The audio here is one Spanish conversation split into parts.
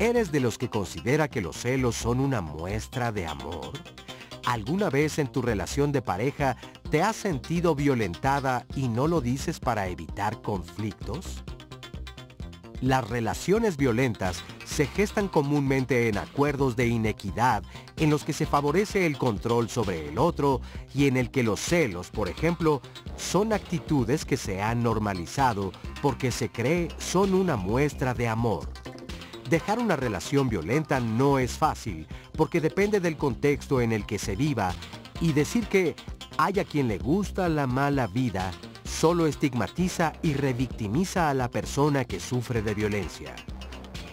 ¿Eres de los que considera que los celos son una muestra de amor? ¿Alguna vez en tu relación de pareja te has sentido violentada y no lo dices para evitar conflictos? Las relaciones violentas se gestan comúnmente en acuerdos de inequidad en los que se favorece el control sobre el otro y en el que los celos, por ejemplo, son actitudes que se han normalizado porque se cree son una muestra de amor. Dejar una relación violenta no es fácil, porque depende del contexto en el que se viva, y decir que hay a quien le gusta la mala vida solo estigmatiza y revictimiza a la persona que sufre de violencia.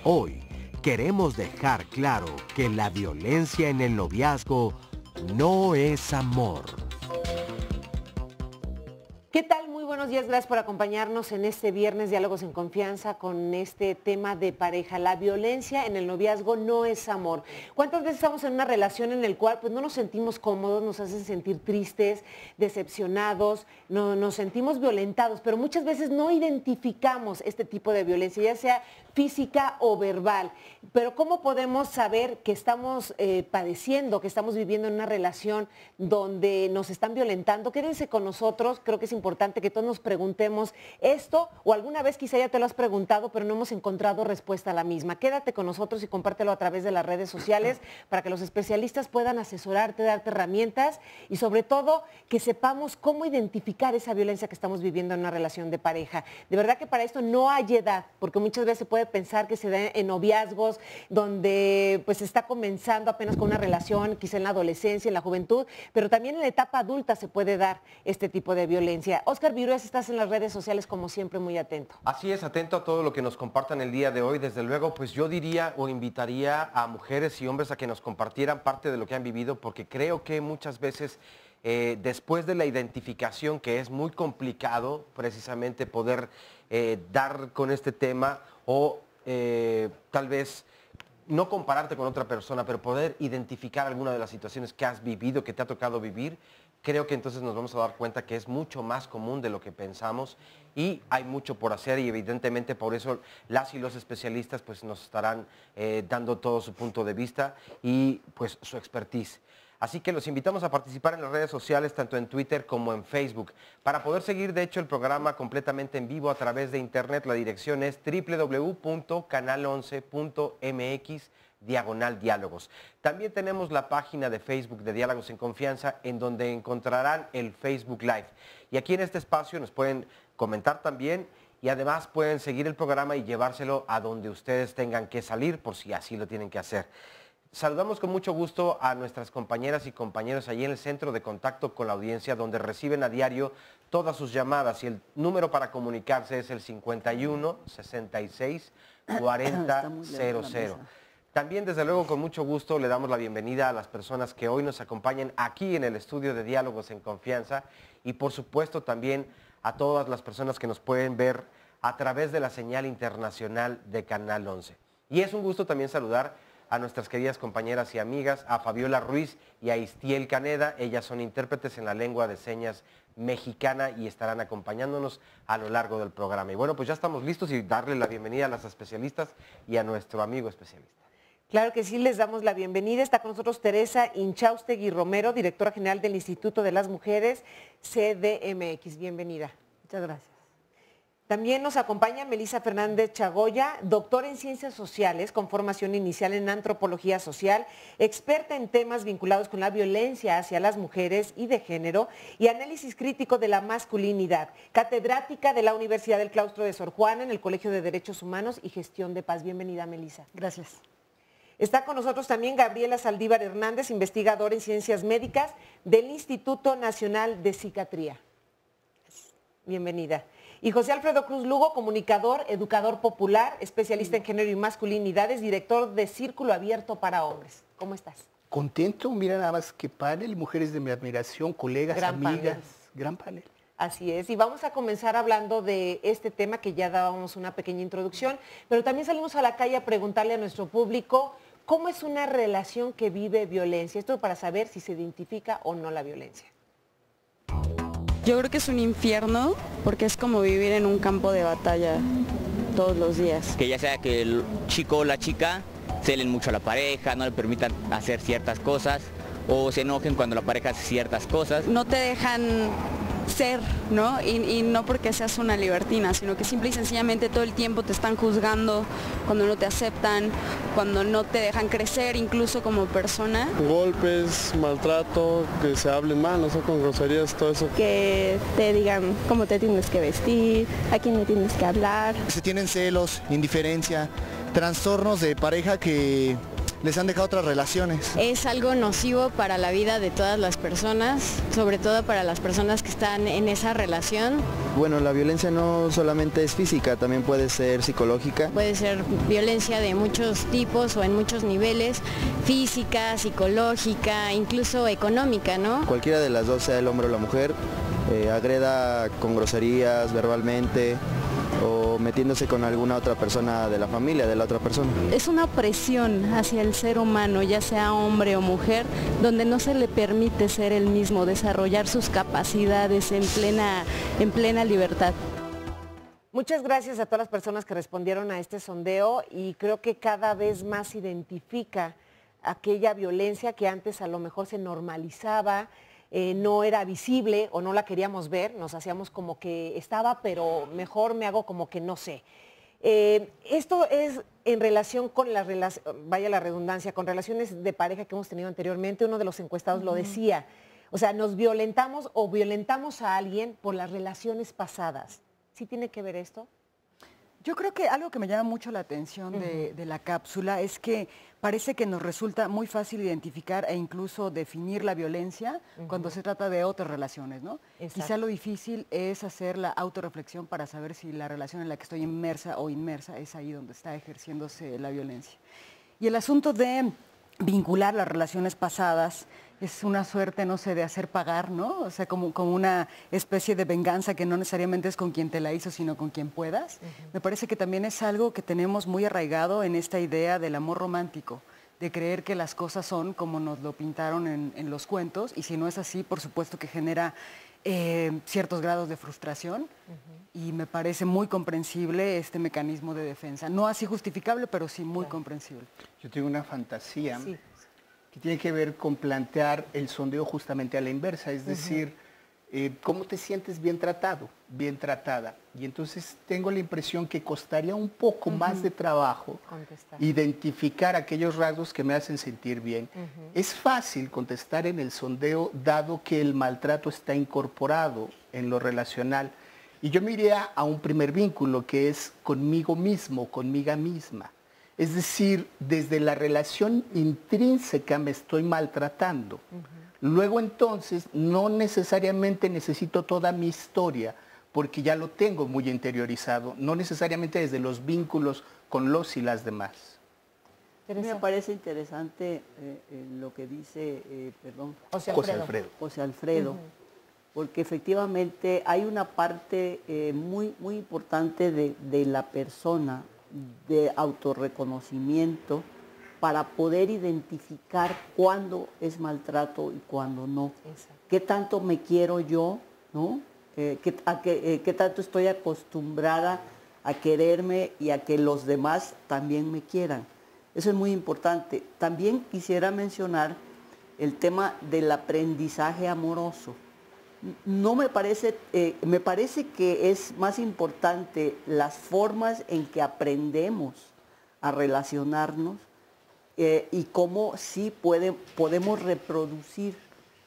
Hoy queremos dejar claro que la violencia en el noviazgo no es amor. ¿Qué tal? Muy buenos días, gracias por acompañarnos en este viernes Diálogos en Confianza con este tema de pareja. La violencia en el noviazgo no es amor. ¿Cuántas veces estamos en una relación en la cual pues, no nos sentimos cómodos, nos hacen sentir tristes, decepcionados, nos sentimos violentados, pero muchas veces no identificamos este tipo de violencia, ya sea física o verbal? Pero ¿cómo podemos saber que estamos padeciendo, que estamos viviendo en una relación donde nos están violentando? Quédense con nosotros, creo que es importante que todos nos preguntemos esto, o alguna vez quizá ya te lo has preguntado, pero no hemos encontrado respuesta a la misma. Quédate con nosotros y compártelo a través de las redes sociales para que los especialistas puedan asesorarte, darte herramientas y sobre todo que sepamos cómo identificar esa violencia que estamos viviendo en una relación de pareja. De verdad que para esto no hay edad, porque muchas veces se puede pensar que se da en noviazgos donde pues está comenzando apenas con una relación, quizá en la adolescencia, en la juventud, pero también en la etapa adulta se puede dar este tipo de violencia. Óscar Virués, estás en las redes sociales como siempre muy atento. Así es, atento a todo lo que nos compartan el día de hoy. Desde luego, pues yo diría o invitaría a mujeres y hombres a que nos compartieran parte de lo que han vivido, porque creo que muchas veces después de la identificación, que es muy complicado precisamente poder dar con este tema o tal vez no compararte con otra persona, pero poder identificar alguna de las situaciones que has vivido, que te ha tocado vivir, creo que entonces nos vamos a dar cuenta que es mucho más común de lo que pensamos y hay mucho por hacer y evidentemente por eso las y los especialistas pues nos estarán dando todo su punto de vista y pues su expertise. Así que los invitamos a participar en las redes sociales, tanto en Twitter como en Facebook. Para poder seguir, de hecho, el programa completamente en vivo a través de Internet, la dirección es www.canal11.mx/diálogos. También tenemos la página de Facebook de Diálogos en Confianza, en donde encontrarán el Facebook Live. Y aquí en este espacio nos pueden comentar también y además pueden seguir el programa y llevárselo a donde ustedes tengan que salir, por si así lo tienen que hacer. Saludamos con mucho gusto a nuestras compañeras y compañeros allí en el Centro de Contacto con la Audiencia, donde reciben a diario todas sus llamadas y el número para comunicarse es el 51 66 40 00. También, desde luego, con mucho gusto le damos la bienvenida a las personas que hoy nos acompañan aquí en el estudio de Diálogos en Confianza y, por supuesto, también a todas las personas que nos pueden ver a través de la señal internacional de Canal 11. Y es un gusto también saludar a nuestras queridas compañeras y amigas, a Fabiola Ruiz y a Istiel Caneda. Ellas son intérpretes en la lengua de señas mexicana y estarán acompañándonos a lo largo del programa. Y bueno, pues ya estamos listos y darle la bienvenida a las especialistas y a nuestro amigo especialista. Claro que sí, les damos la bienvenida. Está con nosotros Teresa Inchaustegui Romero, directora general del Instituto de las Mujeres, CDMX. Bienvenida. Muchas gracias. También nos acompaña Melissa Fernández Chagoya, doctora en Ciencias Sociales, con formación inicial en Antropología Social, experta en temas vinculados con la violencia hacia las mujeres y de género y análisis crítico de la masculinidad, catedrática de la Universidad del Claustro de Sor Juana en el Colegio de Derechos Humanos y Gestión de Paz. Bienvenida, Melissa. Gracias. Está con nosotros también Gabriela Saldívar Hernández, investigadora en Ciencias Médicas del Instituto Nacional de Psiquiatría. Bienvenida. Y José Alfredo Cruz Lugo, comunicador, educador popular, especialista en género y masculinidades, director de Círculo Abierto para Hombres. ¿Cómo estás? Contento, mira nada más que panel, mujeres de mi admiración, colegas, amigas, gran panel. Así es, y vamos a comenzar hablando de este tema que ya dábamos una pequeña introducción, pero también salimos a la calle a preguntarle a nuestro público cómo es una relación que vive violencia. Esto para saber si se identifica o no la violencia. Yo creo que es un infierno porque es como vivir en un campo de batalla todos los días. Que ya sea que el chico o la chica celen mucho a la pareja, no le permitan hacer ciertas cosas o se enojen cuando la pareja hace ciertas cosas. No te dejan ser, ¿no? Y no porque seas una libertina, sino que simple y sencillamente todo el tiempo te están juzgando, cuando no te aceptan, cuando no te dejan crecer incluso como persona. Golpes, maltrato, que se hablen mal, no sé, con groserías, todo eso. Que te digan cómo te tienes que vestir, a quién le tienes que hablar. Se tienen celos, indiferencia, trastornos de pareja que les han dejado otras relaciones. Es algo nocivo para la vida de todas las personas, sobre todo para las personas que están en esa relación. Bueno, la violencia no solamente es física, también puede ser psicológica. Puede ser violencia de muchos tipos o en muchos niveles, física, psicológica, incluso económica, ¿no? Cualquiera de las dos, sea el hombre o la mujer, agreda con groserías, verbalmente, o metiéndose con alguna otra persona de la familia, de la otra persona. Es una opresión hacia el ser humano, ya sea hombre o mujer, donde no se le permite ser el mismo, desarrollar sus capacidades en plena libertad. Muchas gracias a todas las personas que respondieron a este sondeo y creo que cada vez más identifica aquella violencia que antes a lo mejor se normalizaba, no era visible o no la queríamos ver, nos hacíamos como que estaba, pero mejor me hago como que no sé. Esto es en relación con vaya la redundancia, con relaciones de pareja que hemos tenido anteriormente. Uno de los encuestados lo decía, o sea, nos violentamos o violentamos a alguien por las relaciones pasadas. ¿Sí tiene que ver esto? Yo creo que algo que me llama mucho la atención de la cápsula es que parece que nos resulta muy fácil identificar e incluso definir la violencia cuando se trata de otras relaciones, ¿no? Quizá lo difícil es hacer la autorreflexión para saber si la relación en la que estoy inmersa o inmersa es ahí donde está ejerciéndose la violencia. Y el asunto de vincular las relaciones pasadas es una suerte, no sé, de hacer pagar, ¿no? O sea, como una especie de venganza que no necesariamente es con quien te la hizo, sino con quien puedas. Me parece que también es algo que tenemos muy arraigado en esta idea del amor romántico, de creer que las cosas son como nos lo pintaron en los cuentos, y si no es así, por supuesto que genera ciertos grados de frustración, y me parece muy comprensible este mecanismo de defensa. No así justificable, pero sí muy comprensible. Yo tengo una fantasía que tiene que ver con plantear el sondeo justamente a la inversa, es decir, ¿cómo te sientes bien tratado, bien tratada? Y entonces tengo la impresión que costaría un poco más de trabajo identificar aquellos rasgos que me hacen sentir bien. Es fácil contestar en el sondeo dado que el maltrato está incorporado en lo relacional. Y yo me iría a un primer vínculo que es conmigo mismo, conmigo misma. Es decir, desde la relación intrínseca me estoy maltratando. Luego entonces no necesariamente necesito toda mi historia porque ya lo tengo muy interiorizado, no necesariamente desde los vínculos con los y las demás. Me parece interesante lo que dice, José Alfredo, porque efectivamente hay una parte muy importante de la persona, de autorreconocimiento, para poder identificar cuándo es maltrato y cuándo no. ¿Qué tanto me quiero yo? ¿No? ¿Qué tanto estoy acostumbrada a quererme y a que los demás también me quieran? Eso es muy importante. También quisiera mencionar el tema del aprendizaje amoroso. No me parece que es más importante las formas en que aprendemos a relacionarnos y cómo sí podemos reproducir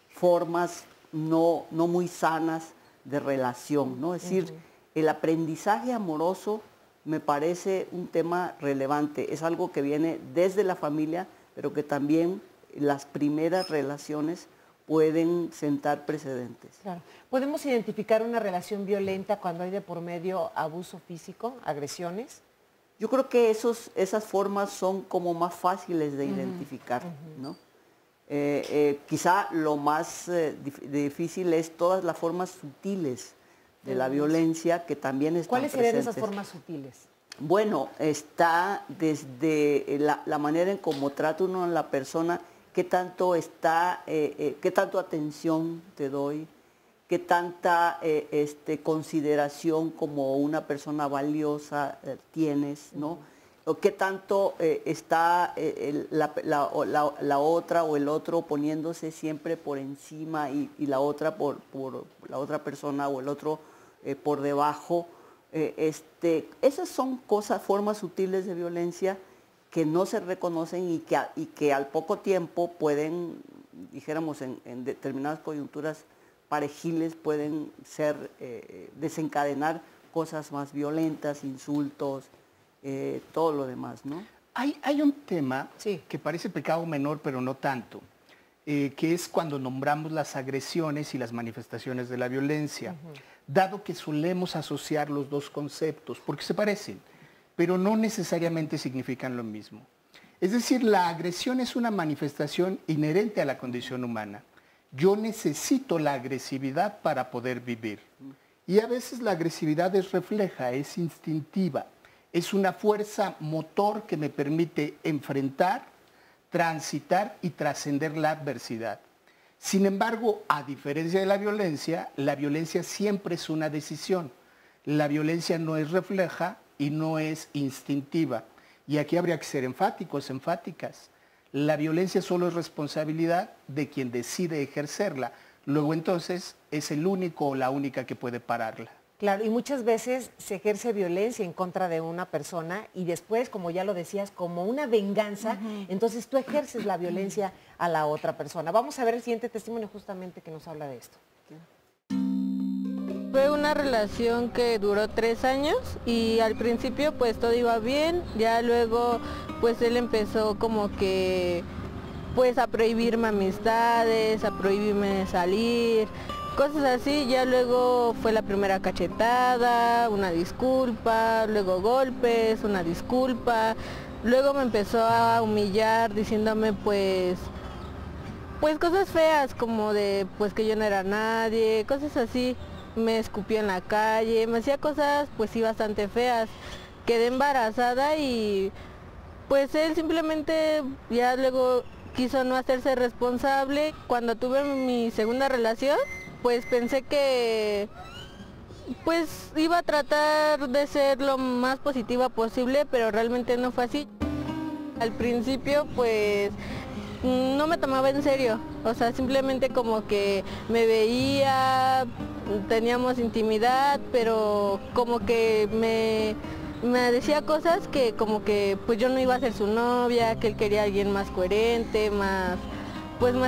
formas no muy sanas de relación, ¿no? Es decir, el aprendizaje amoroso me parece un tema relevante, es algo que viene desde la familia, pero que también las primeras relaciones pueden sentar precedentes. Claro. ¿Podemos identificar una relación violenta cuando hay de por medio abuso físico, agresiones? Yo creo que esas formas son como más fáciles de identificar, ¿no? Quizá lo más difícil es todas las formas sutiles de la violencia que también están ¿Cuáles serían presentes. esas formas sutiles? Bueno, está desde la manera en cómo trata uno a la persona, qué tanto atención te doy, qué tanta consideración como una persona valiosa tienes, ¿no? O qué tanto está la otra o el otro poniéndose siempre por encima y la otra por la otra persona o el otro por debajo. Esas son formas sutiles de violencia que no se reconocen y que al poco tiempo pueden, dijéramos en determinadas coyunturas parejiles, pueden desencadenar cosas más violentas, insultos, todo lo demás, ¿no? Hay un tema que parece pecado menor, pero no tanto, que es cuando nombramos las agresiones y las manifestaciones de la violencia, dado que solemos asociar los dos conceptos, porque se parecen, pero no necesariamente significan lo mismo. Es decir, la agresión es una manifestación inherente a la condición humana. Yo necesito la agresividad para poder vivir. Y a veces la agresividad es refleja, es instintiva. Es una fuerza motor que me permite enfrentar, transitar y trascender la adversidad. Sin embargo, a diferencia de la violencia siempre es una decisión. La violencia no es refleja y no es instintiva. Y aquí habría que ser enfáticos, enfáticas. La violencia solo es responsabilidad de quien decide ejercerla. Luego entonces es el único o la única que puede pararla. Claro, y muchas veces se ejerce violencia en contra de una persona y después, como ya lo decías, como una venganza, entonces tú ejerces la violencia a la otra persona. Vamos a ver el siguiente testimonio justamente que nos habla de esto. Fue una relación que duró 3 años y al principio pues todo iba bien, ya luego pues él empezó como que pues a prohibirme amistades, a prohibirme salir, cosas así. Ya luego fue la primera cachetada, una disculpa, luego golpes, una disculpa, luego me empezó a humillar diciéndome pues cosas feas como de pues que yo no era nadie, cosas así. Me escupió en la calle, me hacía cosas pues sí bastante feas. Quedé embarazada y pues él simplemente ya luego quiso no hacerse responsable. Cuando tuve mi segunda relación, pues pensé que pues iba a tratar de ser lo más positiva posible, pero realmente no fue así. Al principio pues no me tomaba en serio, o sea, simplemente como que me veía, teníamos intimidad, pero como que me decía cosas que como que pues yo no iba a ser su novia, que él quería a alguien más coherente, más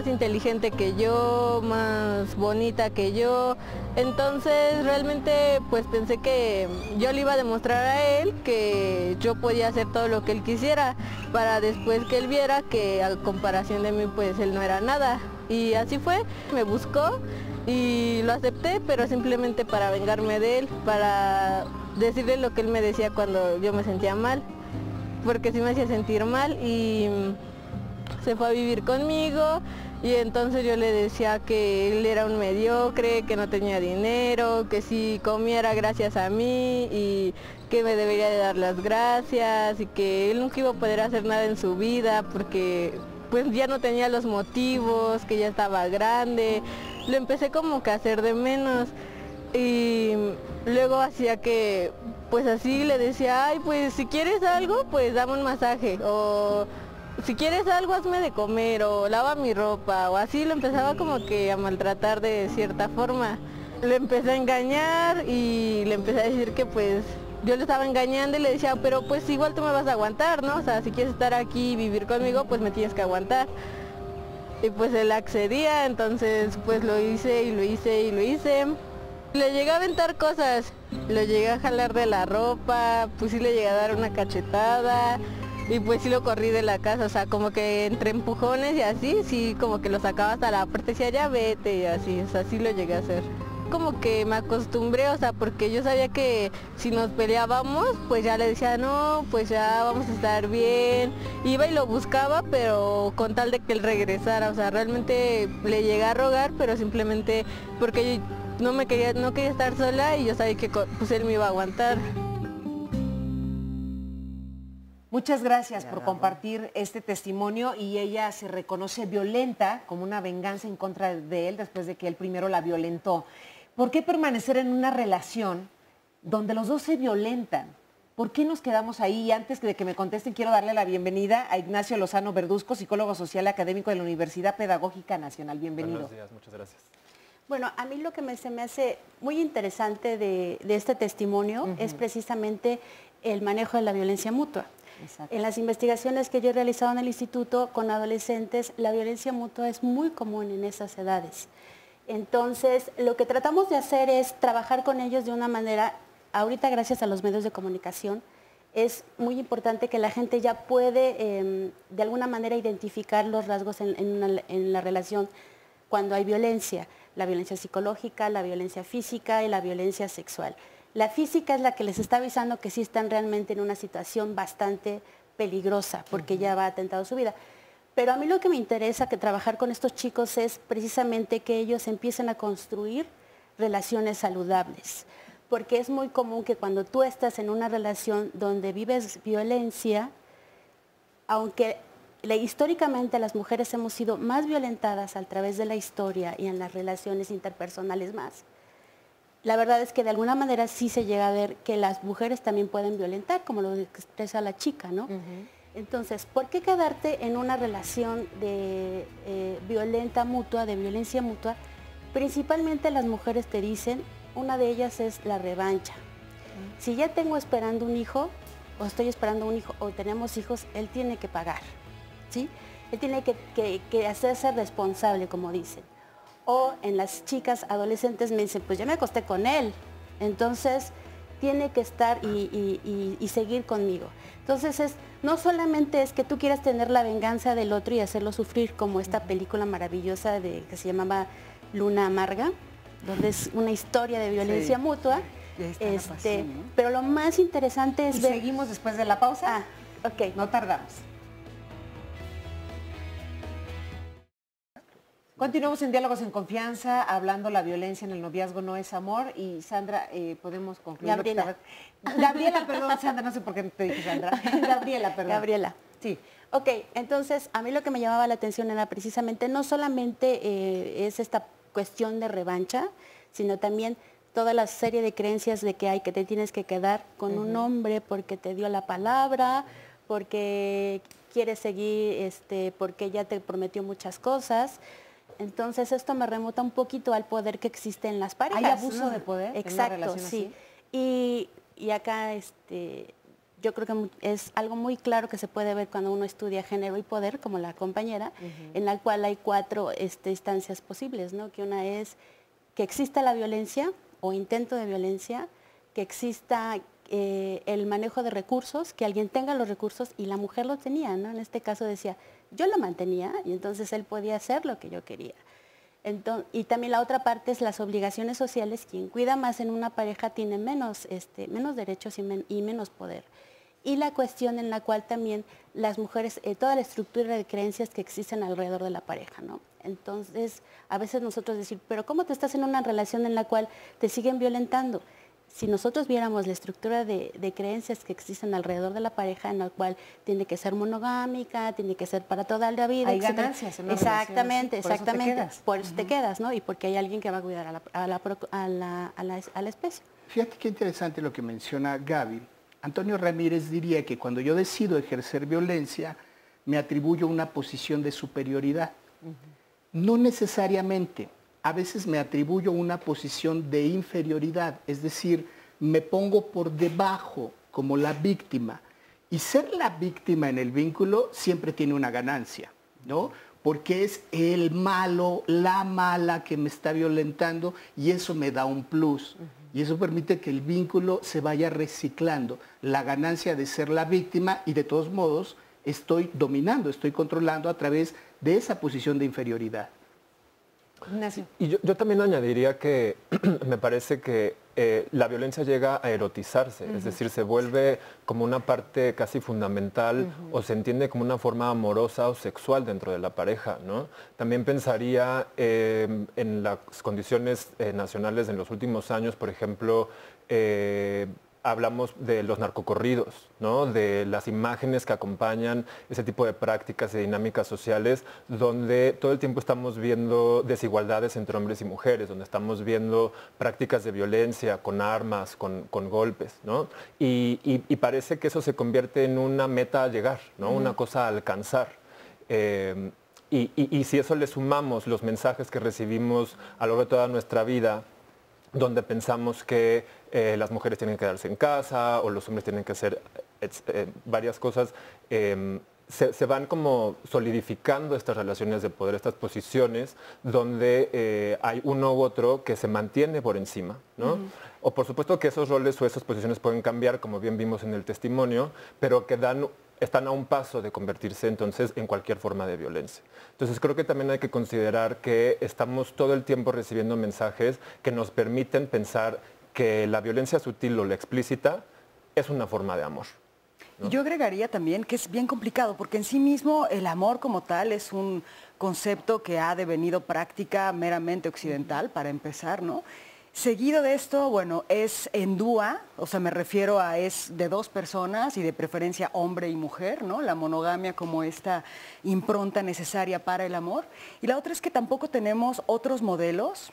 inteligente que yo, más bonita que yo. Entonces realmente pues pensé que yo le iba a demostrar a él que yo podía hacer todo lo que él quisiera, para después que él viera que a comparación de mí pues él no era nada. Y así fue, me buscó y lo acepté, pero simplemente para vengarme de él, para decirle lo que él me decía cuando yo me sentía mal, porque sí me hacía sentir mal. Y se fue a vivir conmigo y entonces yo le decía que él era un mediocre, que no tenía dinero, que si comiera gracias a mí y que me debería de dar las gracias y que él nunca iba a poder hacer nada en su vida porque pues ya no tenía los motivos, que ya estaba grande. Lo empecé como que a hacer de menos y luego hacía que pues así le decía, ay pues si quieres algo pues dame un masaje, o si quieres algo hazme de comer, o lava mi ropa, o así. Lo empezaba como que a maltratar de cierta forma. Le empecé a engañar y le empecé a decir que pues yo le estaba engañando y le decía, pero pues igual tú me vas a aguantar, ¿no? O sea, si quieres estar aquí y vivir conmigo, pues me tienes que aguantar. Y pues él accedía, entonces pues lo hice y lo hice y lo hice. Le llegué a aventar cosas, lo llegué a jalar de la ropa, pues sí le llegué a dar una cachetada. y pues sí lo corrí de la casa, o sea, como que entre empujones y así, sí, como que lo sacaba hasta la puerta y decía, ya vete, y así, o sea, sí lo llegué a hacer. Como que me acostumbré, o sea, porque yo sabía que si nos peleábamos, pues ya le decía, no, pues ya vamos a estar bien. Iba y lo buscaba, pero con tal de que él regresara, o sea, realmente le llegué a rogar, pero simplemente porque no quería estar sola y yo sabía que pues él me iba a aguantar. Muchas gracias por compartir este testimonio, y ella se reconoce violenta como una venganza en contra de él después de que él primero la violentó. ¿Por qué permanecer en una relación donde los dos se violentan? ¿Por qué nos quedamos ahí? Y antes de que me contesten, quiero darle la bienvenida a Ignacio Lozano Verduzco, psicólogo social académico de la Universidad Pedagógica Nacional. Bienvenido. Buenos días, muchas gracias. Bueno, a mí lo que se me hace muy interesante de este testimonio es precisamente el manejo de la violencia mutua. Exacto. En las investigaciones que yo he realizado en el instituto con adolescentes, la violencia mutua es muy común en esas edades. Entonces, lo que tratamos de hacer es trabajar con ellos de una manera, ahorita gracias a los medios de comunicación, es muy importante que la gente ya puede de alguna manera identificar los rasgos en la relación cuando hay violencia, la violencia psicológica, la violencia física y la violencia sexual. La física es la que les está avisando que sí están realmente en una situación bastante peligrosa porque ya va atentado su vida. Pero a mí lo que me interesa que trabajar con estos chicos es precisamente que ellos empiecen a construir relaciones saludables. Porque es muy común que cuando tú estás en una relación donde vives violencia, aunque históricamente las mujeres hemos sido más violentadas a través de la historia y en las relaciones interpersonales más, la verdad es que de alguna manera sí se llega a ver que las mujeres también pueden violentar, como lo expresa la chica, ¿no? Entonces, ¿por qué quedarte en una relación de violencia mutua? Principalmente las mujeres te dicen, una de ellas es la revancha. Si ya tengo esperando un hijo, o estoy esperando un hijo, o tenemos hijos, él tiene que pagar, ¿sí? Él tiene que hacerse responsable, como dicen. O en las chicas adolescentes me dicen, pues ya me acosté con él, entonces tiene que estar y seguir conmigo. Entonces no solamente es que tú quieras tener la venganza del otro y hacerlo sufrir, como esta película maravillosa que se llamaba Luna Amarga, donde es una historia de violencia mutua. Pero lo más interesante es ver... ¿Seguimos después de la pausa? Ok. No tardamos. Continuamos en Diálogos en Confianza, hablando la violencia en el noviazgo no es amor. Y Sandra, podemos concluir. Gabriela, perdón, Sandra, no sé por qué te dije Sandra. Gabriela, perdón. Gabriela. Sí. Ok, entonces a mí lo que me llamaba la atención era precisamente, no solamente es esta cuestión de revancha, sino también toda la serie de creencias de que te tienes que quedar con un hombre porque te dio la palabra, porque quieres seguir, porque ya te prometió muchas cosas. Entonces esto me remota un poquito al poder que existe en las parejas. ¿Hay abuso de poder? Exacto, sí. Y acá yo creo que es algo muy claro que se puede ver cuando uno estudia género y poder, como la compañera, en la cual hay 4 instancias posibles, ¿no? Que una es que exista la violencia o intento de violencia, que exista el manejo de recursos, que alguien tenga los recursos y la mujer los tenía, ¿no? En este caso decía, yo lo mantenía y entonces él podía hacer lo que yo quería. Y también la otra parte es las obligaciones sociales. Quien cuida más en una pareja tiene menos derechos y menos poder. Y la cuestión en la cual también las mujeres, toda la estructura de creencias que existen alrededor de la pareja, ¿no? Entonces, a veces nosotros decir, pero ¿cómo te estás en una relación en la cual te siguen violentando? Si nosotros viéramos la estructura de creencias que existen alrededor de la pareja, en la cual tiene que ser monogámica, tiene que ser para toda la vida, hay etcétera. ganancias en una exactamente, relación, exactamente. Por eso te quedas, ¿no? Y porque hay alguien que va a cuidar a la especie. Fíjate qué interesante lo que menciona Gaby. Antonio Ramírez diría que cuando yo decido ejercer violencia, me atribuyo una posición de superioridad. No necesariamente. A veces me atribuyo una posición de inferioridad, es decir, me pongo por debajo como la víctima. Y ser la víctima en el vínculo siempre tiene una ganancia, ¿no? Porque es el malo, la mala que me está violentando y eso me da un plus. Y eso permite que el vínculo se vaya reciclando. La ganancia de ser la víctima y de todos modos estoy dominando, estoy controlando a través de esa posición de inferioridad. Ignacio. Y yo también añadiría que me parece que la violencia llega a erotizarse, es decir, se vuelve como una parte casi fundamental o se entiende como una forma amorosa o sexual dentro de la pareja, ¿no? También pensaría en las condiciones nacionales en los últimos años, por ejemplo, hablamos de los narcocorridos, ¿no? De las imágenes que acompañan ese tipo de prácticas y dinámicas sociales, donde todo el tiempo estamos viendo desigualdades entre hombres y mujeres, donde estamos viendo prácticas de violencia con armas, con golpes, ¿no? Y parece que eso se convierte en una meta a llegar, ¿no? Una cosa a alcanzar. Y si eso le sumamos los mensajes que recibimos a lo largo de toda nuestra vida, donde pensamos que las mujeres tienen que quedarse en casa o los hombres tienen que hacer varias cosas, se van como solidificando estas relaciones de poder, estas posiciones donde hay uno u otro que se mantiene por encima, ¿no? O por supuesto que esos roles o esas posiciones pueden cambiar, como bien vimos en el testimonio, pero que están a un paso de convertirse entonces en cualquier forma de violencia. Entonces creo que también hay que considerar que estamos todo el tiempo recibiendo mensajes que nos permiten pensar que la violencia sutil o la explícita es una forma de amor, ¿no? Yo agregaría también que es bien complicado, porque en sí mismo el amor como tal es un concepto que ha devenido práctica meramente occidental, para empezar, ¿no? Seguido de esto, bueno, es en dúa, o sea, me refiero a es de dos personas y de preferencia hombre y mujer, ¿no? La monogamia como esta impronta necesaria para el amor. Y la otra es que tampoco tenemos otros modelos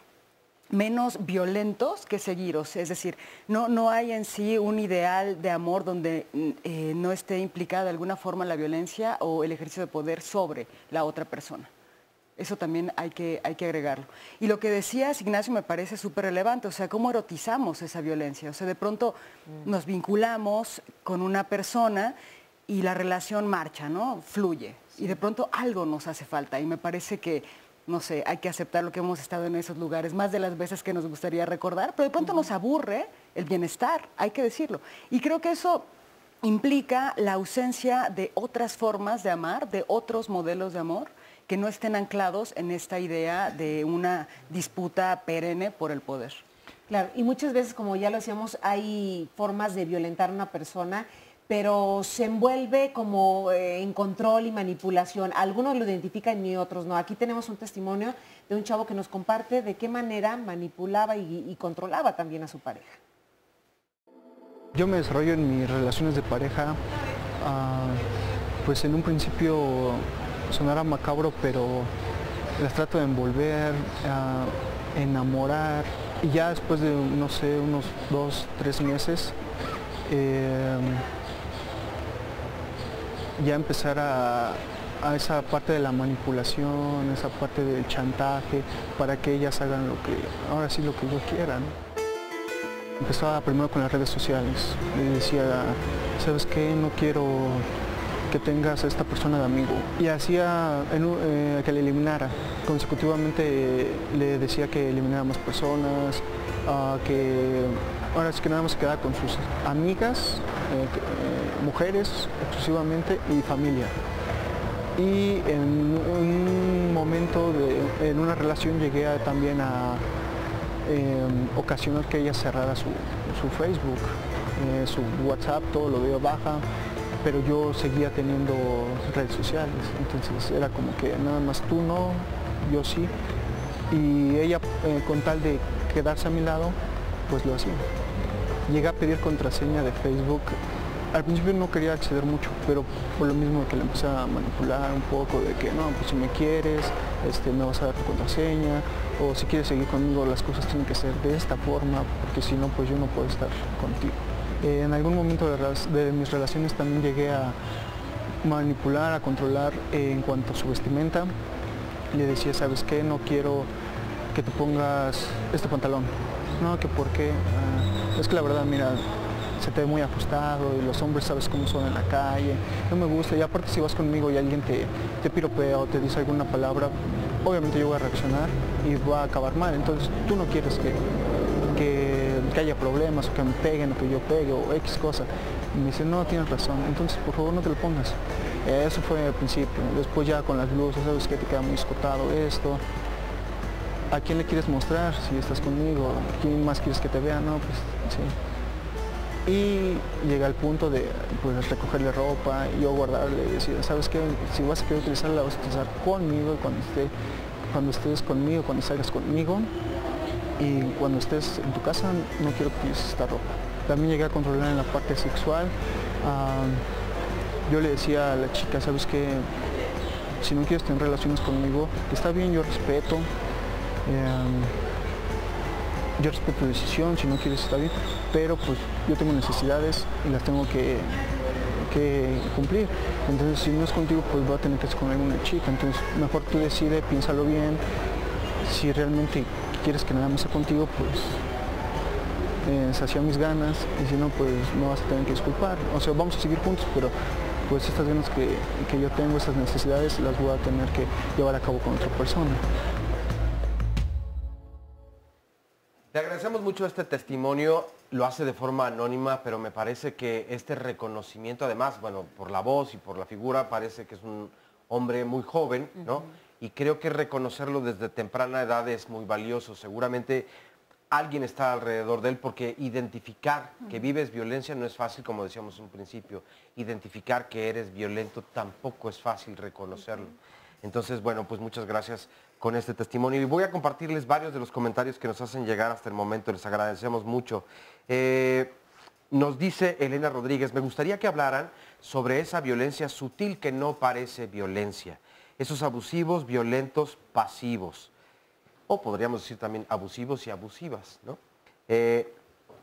menos violentos que seguiros, es decir, no hay en sí un ideal de amor donde no esté implicada de alguna forma la violencia o el ejercicio de poder sobre la otra persona. Eso también hay que agregarlo. Y lo que decías, Ignacio, me parece súper relevante, o sea, cómo erotizamos esa violencia. O sea, de pronto nos vinculamos con una persona y la relación marcha, ¿no? Fluye. Sí. Y de pronto algo nos hace falta. Y me parece que, no sé, hay que aceptar lo que hemos estado en esos lugares más de las veces que nos gustaría recordar, pero de pronto nos aburre el bienestar, hay que decirlo. Y creo que eso implica la ausencia de otras formas de amar, de otros modelos de amor, que no estén anclados en esta idea de una disputa perenne por el poder. Claro, y muchas veces, como ya lo decíamos, hay formas de violentar a una persona, pero se envuelve como en control y manipulación. Algunos lo identifican y otros no. Aquí tenemos un testimonio de un chavo que nos comparte de qué manera manipulaba y controlaba también a su pareja. Yo me desarrollo en mis relaciones de pareja, pues en un principio sonará macabro, pero las trato de envolver, enamorar, y ya después de, no sé, unos 2, 3 meses, ya empezar a esa parte de la manipulación, esa parte del chantaje, para que ellas hagan ahora sí lo que yo quiera, ¿no? Empezaba primero con las redes sociales, le decía, ¿sabes qué? No quiero que tengas a esta persona de amigo. Y hacía que le eliminara. Consecutivamente le decía que eliminara más personas, que ahora sí que nada más se quedaba con sus amigas, mujeres exclusivamente y familia. Y en un momento, en una relación, llegué también a ocasionar que ella cerrara su Facebook, su WhatsApp, todo lo dio baja, pero yo seguía teniendo redes sociales, entonces era como que nada más tú no, yo sí, y ella con tal de quedarse a mi lado, pues lo hacía. Llegué a pedir contraseña de Facebook. Al principio no quería acceder mucho, pero por lo mismo que le empecé a manipular un poco, de que no, pues si me quieres, me vas a dar tu contraseña, o si quieres seguir conmigo, las cosas tienen que ser de esta forma, porque si no, pues yo no puedo estar contigo. En algún momento de mis relaciones también llegué a manipular, a controlar en cuanto a su vestimenta. Le decía, ¿sabes qué? No quiero que te pongas este pantalón. No, que por qué. Es que la verdad, mira, se te ve muy ajustado y los hombres sabes cómo son en la calle, no me gusta, y aparte si vas conmigo y alguien te piropea o te dice alguna palabra, obviamente yo voy a reaccionar y va a acabar mal, entonces tú no quieres que que haya problemas, o que me peguen, o que yo pegue, o X cosa. Y me dice, no, tienes razón, entonces por favor no te lo pongas. Eso fue al principio. Después ya con las luces, sabes que te queda muy escotado esto. ¿A quién le quieres mostrar si estás conmigo? ¿Quién más quieres que te vea? No, pues sí. Y llega al punto de pues, recogerle ropa y yo guardarle y decir, ¿sabes qué? Si vas a querer utilizarla, la vas a utilizar conmigo y cuando estés conmigo, cuando salgas conmigo y cuando estés en tu casa, no quiero que utilices esta ropa. También llegué a controlar en la parte sexual. Yo le decía a la chica, ¿sabes qué? Si no quieres tener relaciones conmigo, está bien, yo respeto. Yo respeto tu decisión, si no quieres está bien, pero pues yo tengo necesidades y las tengo que cumplir. Entonces si no es contigo, pues voy a tener que ser con alguna chica. Entonces mejor tú decides, piénsalo bien. Si realmente quieres que nada más sea contigo, pues sacia mis ganas, y si no, pues no vas a tener que disculpar. O sea, vamos a seguir juntos, pero pues estas ganas que yo tengo, estas necesidades, las voy a tener que llevar a cabo con otra persona. Le agradecemos mucho este testimonio, lo hace de forma anónima, pero me parece que este reconocimiento, además, bueno, por la voz y por la figura, parece que es un hombre muy joven, ¿no? Y creo que reconocerlo desde temprana edad es muy valioso. Seguramente alguien está alrededor de él, porque identificar que vives violencia no es fácil, como decíamos en un principio. Identificar que eres violento tampoco es fácil reconocerlo. Entonces, bueno, pues muchas gracias con este testimonio. Y voy a compartirles varios de los comentarios que nos hacen llegar hasta el momento. Les agradecemos mucho. Nos dice Elena Rodríguez, me gustaría que hablaran sobre esa violencia sutil que no parece violencia. Esos abusivos, violentos, pasivos. O podríamos decir también abusivos y abusivas, ¿no?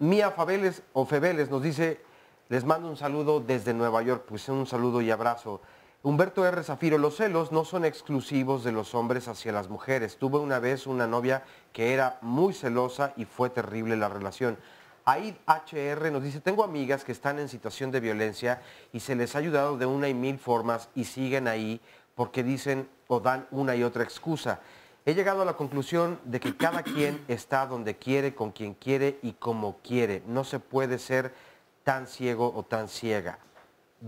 Mía Febeles nos dice, les mando un saludo desde Nueva York. Pues un saludo y abrazo. Humberto R. Zafiro, los celos no son exclusivos de los hombres hacia las mujeres. Tuve una vez una novia que era muy celosa y fue terrible la relación. Aid HR nos dice, tengo amigas que están en situación de violencia y se les ha ayudado de una y mil formas y siguen ahí porque dicen o dan una y otra excusa. He llegado a la conclusión de que cada quien está donde quiere, con quien quiere y como quiere. No se puede ser tan ciego o tan ciega.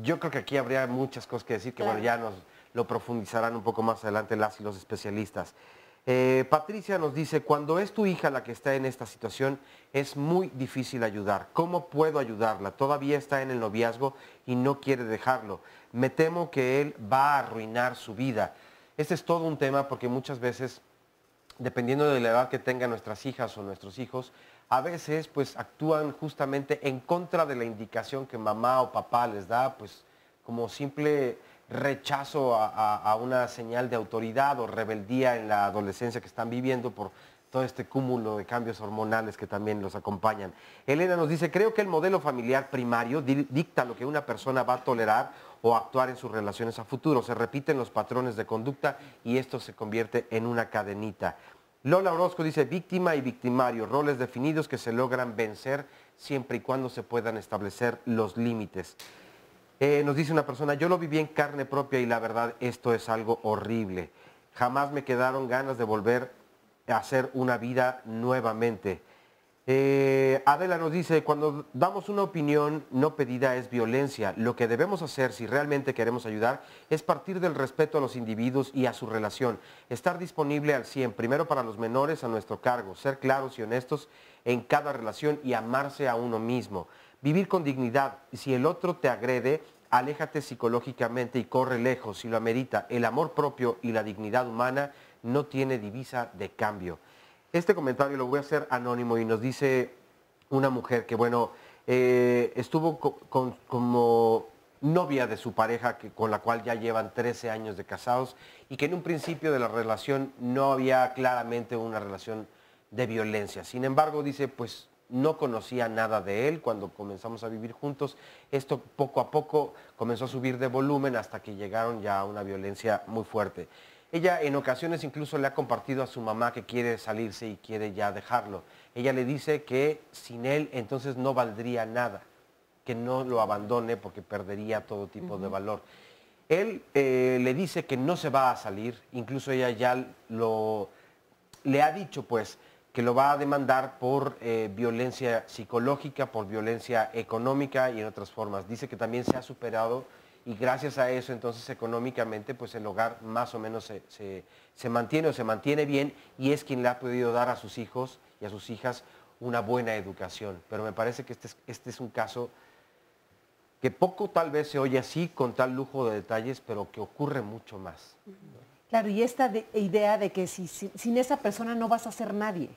Yo creo que aquí habría muchas cosas que decir, que bueno, ya nos lo profundizarán un poco más adelante las y los especialistas. Patricia nos dice, cuando es tu hija la que está en esta situación, es muy difícil ayudar. ¿Cómo puedo ayudarla? Todavía está en el noviazgo y no quiere dejarlo. Me temo que él va a arruinar su vida. Este es todo un tema porque muchas veces, dependiendo de la edad que tengan nuestras hijas o nuestros hijos, a veces pues actúan justamente en contra de la indicación que mamá o papá les da, pues como simple rechazo a una señal de autoridad o rebeldía en la adolescencia que están viviendo por todo este cúmulo de cambios hormonales que también los acompañan. Elena nos dice, creo que el modelo familiar primario dicta lo que una persona va a tolerar o actuar en sus relaciones a futuro. Se repiten los patrones de conducta y esto se convierte en una cadenita. Lola Orozco dice, víctima y victimario, roles definidos que se logran vencer siempre y cuando se puedan establecer los límites. Nos dice una persona, yo lo viví en carne propia y la verdad esto es algo horrible. Jamás me quedaron ganas de volver a hacer una vida nuevamente. Adela nos dice, cuando damos una opinión no pedida es violencia. Lo que debemos hacer si realmente queremos ayudar es partir del respeto a los individuos y a su relación. Estar disponible al 100, primero para los menores a nuestro cargo, ser claros y honestos en cada relación y amarse a uno mismo. Vivir con dignidad. Si el otro te agrede, aléjate psicológicamente y corre lejos si lo amerita. El amor propio y la dignidad humana no tiene divisa de cambio. Este comentario lo voy a hacer anónimo y nos dice una mujer que, bueno, estuvo como novia de su pareja con la cual ya llevan 13 años de casados y que en un principio de la relación no había claramente una relación de violencia. Sin embargo, dice, pues no conocía nada de él cuando comenzamos a vivir juntos. Esto poco a poco comenzó a subir de volumen hasta que llegaron ya a una violencia muy fuerte. Ella en ocasiones incluso le ha compartido a su mamá que quiere salirse y quiere ya dejarlo. Ella le dice que sin él entonces no valdría nada, que no lo abandone porque perdería todo tipo de valor. Él le dice que no se va a salir, incluso ella ya le ha dicho pues que lo va a demandar por violencia psicológica, por violencia económica y en otras formas. Dice que también se ha superado y gracias a eso entonces económicamente pues el hogar más o menos se mantiene o se mantiene bien y es quien le ha podido dar a sus hijos y a sus hijas una buena educación. Pero me parece que este es un caso que poco tal vez se oye así con tal lujo de detalles, pero que ocurre mucho más. Claro, y esta idea de que sin esa persona no vas a ser nadie.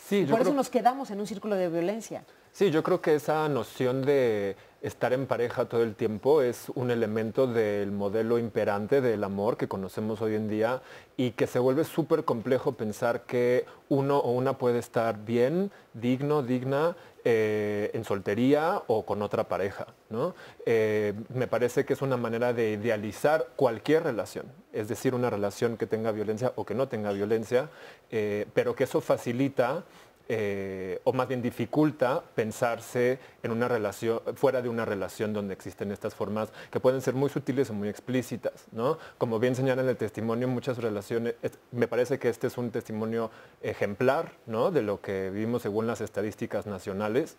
Sí, Por eso nos quedamos en un círculo de violencia. Sí, yo creo que esa noción de estar en pareja todo el tiempo es un elemento del modelo imperante del amor que conocemos hoy en día y que se vuelve súper complejo pensar que uno o una puede estar bien, digna, en soltería o con otra pareja, ¿no? Me parece que es una manera de idealizar cualquier relación, es decir, una relación que tenga violencia o que no tenga violencia, pero que eso facilita o más bien dificulta pensarse en una relación, fuera de una relación donde existen estas formas que pueden ser muy sutiles o muy explícitas, ¿no? Como bien señala en el testimonio, muchas relaciones, me parece que este es un testimonio ejemplar, ¿no? De lo que vivimos según las estadísticas nacionales.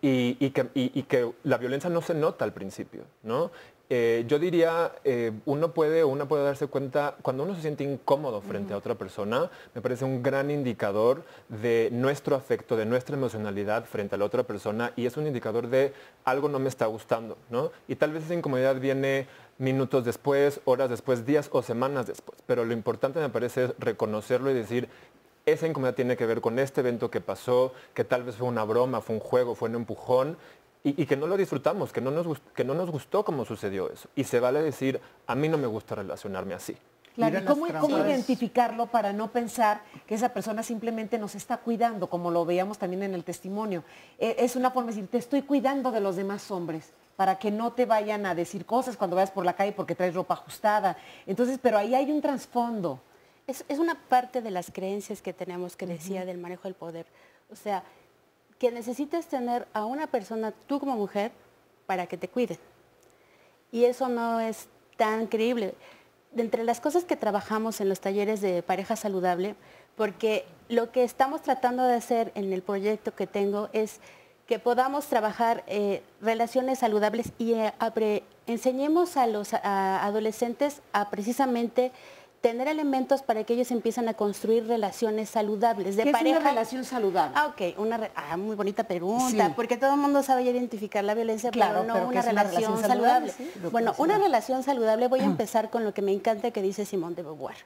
y que la violencia no se nota al principio, ¿no? Yo diría, uno puede darse cuenta, cuando uno se siente incómodo frente a otra persona, me parece un gran indicador de nuestro afecto, de nuestra emocionalidad frente a la otra persona y es un indicador de algo no me está gustando, ¿no? Y tal vez esa incomodidad viene minutos después, horas después, días o semanas después, pero lo importante me parece es reconocerlo y decir, esa incomodidad tiene que ver con este evento que pasó, que tal vez fue una broma, fue un juego, fue un empujón, y que no lo disfrutamos, que no nos gustó cómo sucedió eso. Y se vale decir, a mí no me gusta relacionarme así. Claro, ¿y cómo identificarlo para no pensar que esa persona simplemente nos está cuidando, como lo veíamos también en el testimonio? Es una forma de decir, te estoy cuidando de los demás hombres, para que no te vayan a decir cosas cuando vayas por la calle porque traes ropa ajustada. Entonces, pero ahí hay un trasfondo. Es una parte de las creencias que tenemos que decía del manejo del poder. O sea, que necesitas tener a una persona, tú como mujer, para que te cuide. Y eso no es tan creíble. De entre las cosas que trabajamos en los talleres de pareja saludable, porque lo que estamos tratando de hacer en el proyecto que tengo es que podamos trabajar relaciones saludables y enseñemos a los adolescentes a precisamente tener elementos para que ellos empiecen a construir relaciones saludables de pareja. ¿Qué es una relación saludable? Muy bonita pregunta, sí. Porque todo el mundo sabe identificar la violencia, claro, pero no una relación saludable. ¿Sí? Bueno, una relación saludable, voy a empezar con lo que me encanta que dice Simone de Beauvoir.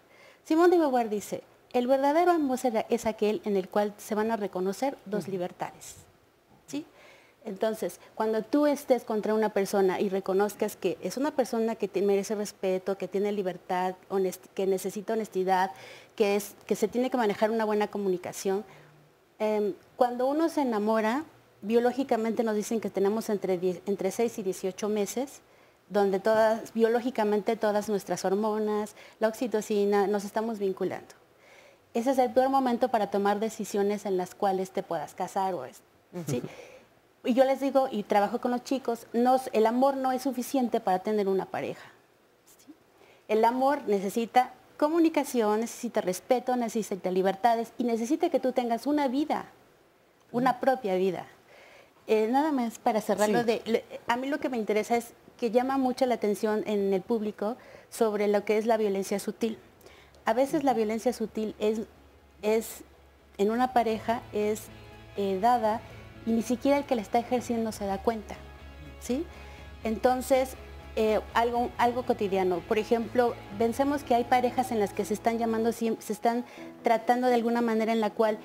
Simone de Beauvoir dice, el verdadero amor es aquel en el cual se van a reconocer dos libertades. ¿Sí? Entonces, cuando tú estés contra una persona y reconozcas que es una persona que merece respeto, que tiene libertad, que necesita honestidad, que se tiene que manejar una buena comunicación, cuando uno se enamora, biológicamente nos dicen que tenemos entre 6 y 18 meses, donde biológicamente todas nuestras hormonas, la oxitocina, nos estamos vinculando. Ese es el peor momento para tomar decisiones en las cuales te puedas casar o ¿sí? Y yo les digo, y trabajo con los chicos, el amor no es suficiente para tener una pareja. ¿Sí? El amor necesita comunicación, necesita respeto, necesita libertades y necesita que tú tengas una vida, una propia vida. Nada más para cerrarlo, sí. A mí lo que me interesa es que llama mucho la atención en el público sobre lo que es la violencia sutil. A veces la violencia sutil es en una pareja, es dada y ni siquiera el que la está ejerciendo se da cuenta, ¿sí? Entonces, algo cotidiano. Por ejemplo, pensemos que hay parejas en las que se están llamando, se están tratando de alguna manera en la cual,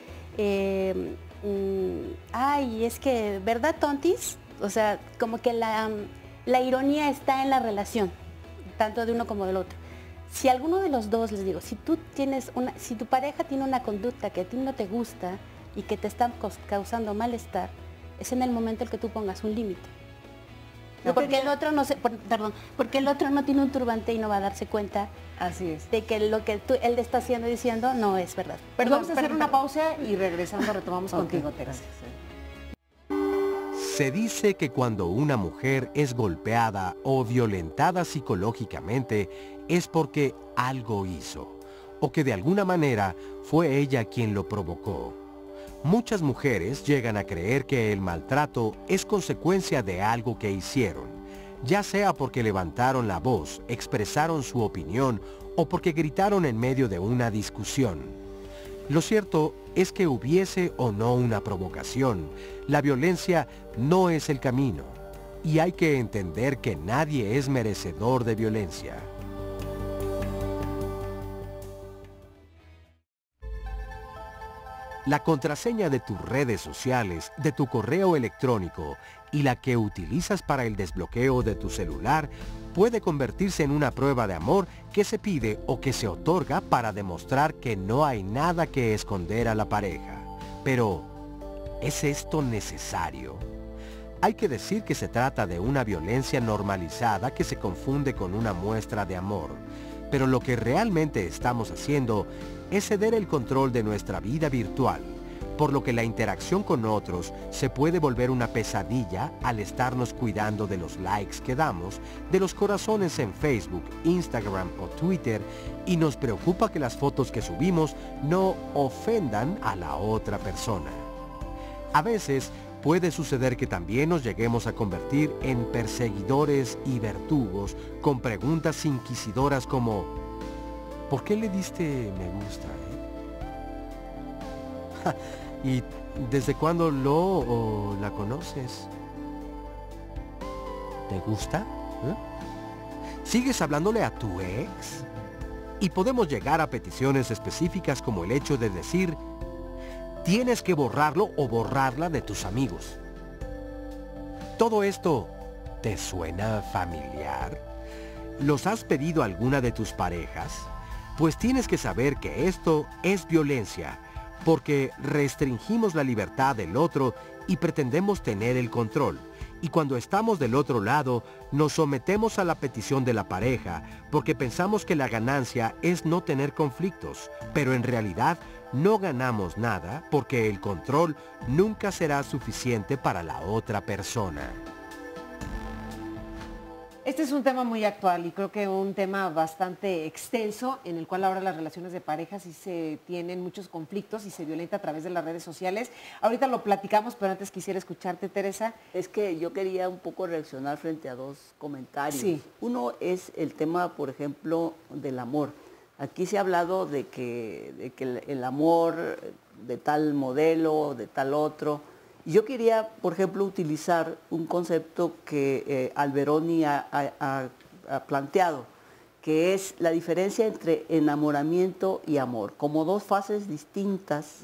ay, es que, ¿verdad, tontis? O sea, como que la ironía está en la relación, tanto de uno como del otro. Si alguno de los dos, les digo, si tu pareja tiene una conducta que a ti no te gusta, y que te están causando malestar, es en el momento en que tú pongas un límite. No, porque el otro porque el otro no tiene un turbante y no va a darse cuenta. Así es. De que lo que él está haciendo y diciendo no es verdad. Vamos a hacer una pausa y regresando retomamos contigo, Teresa. Se dice que cuando una mujer es golpeada o violentada psicológicamente es porque algo hizo o que de alguna manera fue ella quien lo provocó. Muchas mujeres llegan a creer que el maltrato es consecuencia de algo que hicieron, ya sea porque levantaron la voz, expresaron su opinión o porque gritaron en medio de una discusión. Lo cierto es que hubiese o no una provocación, la violencia no es el camino, y hay que entender que nadie es merecedor de violencia. La contraseña de tus redes sociales, de tu correo electrónico y la que utilizas para el desbloqueo de tu celular puede convertirse en una prueba de amor que se pide o que se otorga para demostrar que no hay nada que esconder a la pareja. Pero, ¿es esto necesario? Hay que decir que se trata de una violencia normalizada que se confunde con una muestra de amor. Pero lo que realmente estamos haciendo es ceder el control de nuestra vida virtual, por lo que la interacción con otros se puede volver una pesadilla al estarnos cuidando de los likes que damos, de los corazones en Facebook, Instagram o Twitter, y nos preocupa que las fotos que subimos no ofendan a la otra persona. A veces puede suceder que también nos lleguemos a convertir en perseguidores y verdugos con preguntas inquisidoras como ¿por qué le diste me gusta? ¿Y desde cuándo lo o la conoces? ¿Te gusta? ¿Sigues hablándole a tu ex? Y podemos llegar a peticiones específicas como el hecho de decir tienes que borrarlo o borrarla de tus amigos. ¿Todo esto te suena familiar? ¿Los has pedido a alguna de tus parejas? Pues tienes que saber que esto es violencia, porque restringimos la libertad del otro y pretendemos tener el control. Y cuando estamos del otro lado, nos sometemos a la petición de la pareja, porque pensamos que la ganancia es no tener conflictos, pero en realidad no ganamos nada porque el control nunca será suficiente para la otra persona. Este es un tema muy actual y creo que un tema bastante extenso en el cual ahora las relaciones de pareja sí se tienen muchos conflictos y se violenta a través de las redes sociales. Ahorita lo platicamos, pero antes quisiera escucharte, Teresa. Es que yo quería un poco reaccionar frente a dos comentarios. Sí. Uno es el tema, por ejemplo, del amor. Aquí se ha hablado de que el amor de tal modelo, de tal otro. Yo quería, por ejemplo, utilizar un concepto que Alberoni ha planteado, que es la diferencia entre enamoramiento y amor, como dos fases distintas.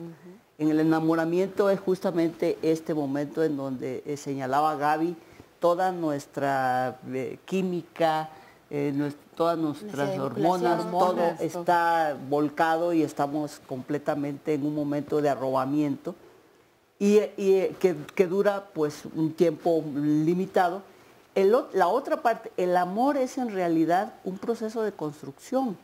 En el enamoramiento es justamente este momento en donde señalaba Gaby, toda nuestra química, todas nuestras hormonas, todo está volcado y estamos completamente en un momento de arrobamiento. Y que dura pues un tiempo limitado. La otra parte, el amor es en realidad un proceso de construcción.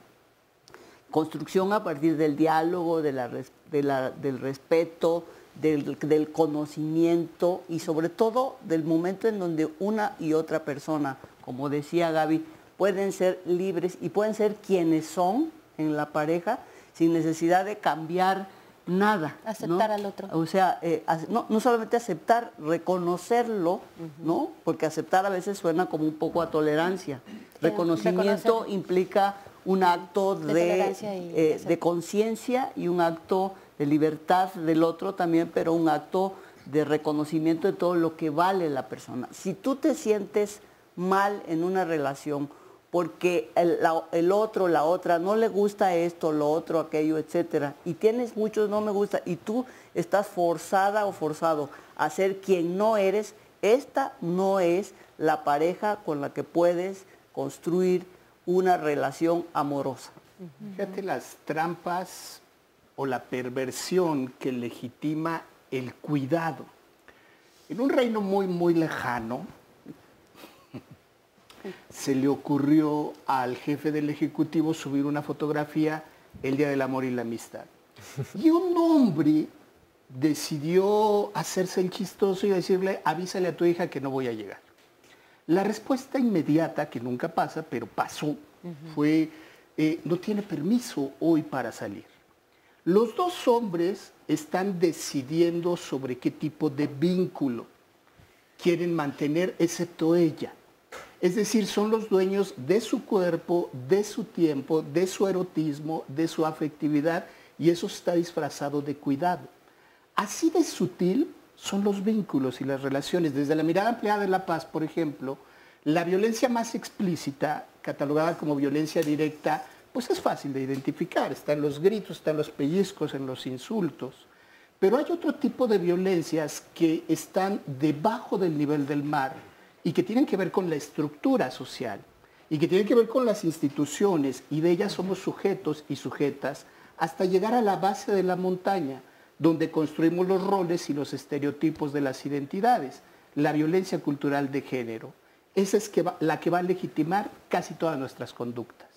Construcción a partir del diálogo, del respeto, del conocimiento y sobre todo del momento en donde una y otra persona, como decía Gaby, pueden ser libres y pueden ser quienes son en la pareja sin necesidad de cambiar nada. Aceptar, ¿no?, al otro. O sea, no solamente aceptar, reconocerlo, ¿no? Porque aceptar a veces suena como un poco a tolerancia. Reconocimiento implica un acto de conciencia y un acto de libertad del otro también, pero un acto de reconocimiento de todo lo que vale la persona. Si tú te sientes mal en una relación porque el otro, la otra, no le gusta esto, lo otro, aquello, etcétera, y tienes muchos no me gusta, y tú estás forzada o forzado a ser quien no eres, esta no es la pareja con la que puedes construir una relación amorosa. Fíjate las trampas o la perversión que legitima el cuidado. En un reino muy, muy lejano, se le ocurrió al jefe del Ejecutivo subir una fotografía el Día del Amor y la Amistad. Y un hombre decidió hacerse el chistoso y decirle, avísale a tu hija que no voy a llegar. La respuesta inmediata, que nunca pasa, pero pasó, fue, no tiene permiso hoy para salir. Los dos hombres están decidiendo sobre qué tipo de vínculo quieren mantener, excepto ella. Es decir, son los dueños de su cuerpo, de su tiempo, de su erotismo, de su afectividad, y eso está disfrazado de cuidado. Así de sutil son los vínculos y las relaciones. Desde la mirada ampliada de la paz, por ejemplo, la violencia más explícita, catalogada como violencia directa, pues es fácil de identificar. Está en los gritos, está en los pellizcos, en los insultos. Pero hay otro tipo de violencias que están debajo del nivel del mar y que tienen que ver con la estructura social y que tienen que ver con las instituciones, y de ellas somos sujetos y sujetas hasta llegar a la base de la montaña, donde construimos los roles y los estereotipos de las identidades. La violencia cultural de género. Esa es la que va a legitimar casi todas nuestras conductas.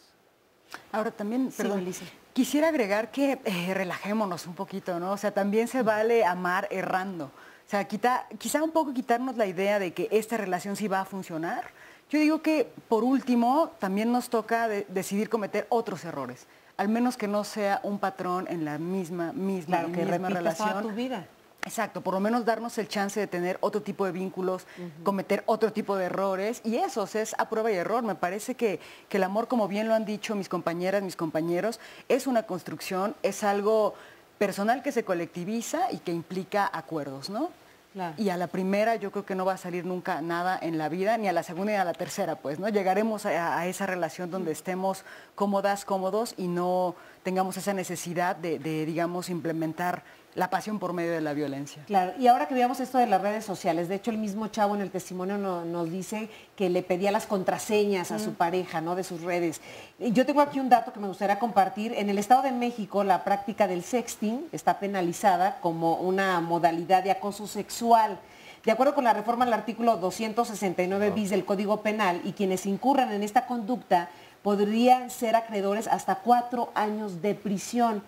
Ahora también, perdón, Lisa, quisiera agregar que relajémonos un poquito, ¿no? O sea, también se vale amar errando. O sea, quizá un poco quitarnos la idea de que esta relación sí va a funcionar. Yo digo que, por último, también nos toca decidir cometer otros errores. Al menos que no sea un patrón en la misma relación. Toda tu vida. Exacto, por lo menos darnos el chance de tener otro tipo de vínculos, cometer otro tipo de errores, y eso es a prueba y error. Me parece que el amor, como bien lo han dicho mis compañeras, mis compañeros, es una construcción, es algo personal que se colectiviza y que implica acuerdos, ¿no? Claro. Y a la primera yo creo que no va a salir nunca nada en la vida, ni a la segunda ni a la tercera, pues, ¿no? Llegaremos a esa relación donde estemos cómodas, cómodos, y no tengamos esa necesidad de digamos, implementar la pasión por medio de la violencia. Claro, y ahora que veamos esto de las redes sociales, de hecho el mismo chavo en el testimonio nos dice que le pedía las contraseñas a su pareja, ¿no?, de sus redes. Yo tengo aquí un dato que me gustaría compartir. En el Estado de México, la práctica del sexting está penalizada como una modalidad de acoso sexual. De acuerdo con la reforma al artículo 269 bis del Código Penal, y quienes incurran en esta conducta podrían ser acreedores hasta 4 años de prisión.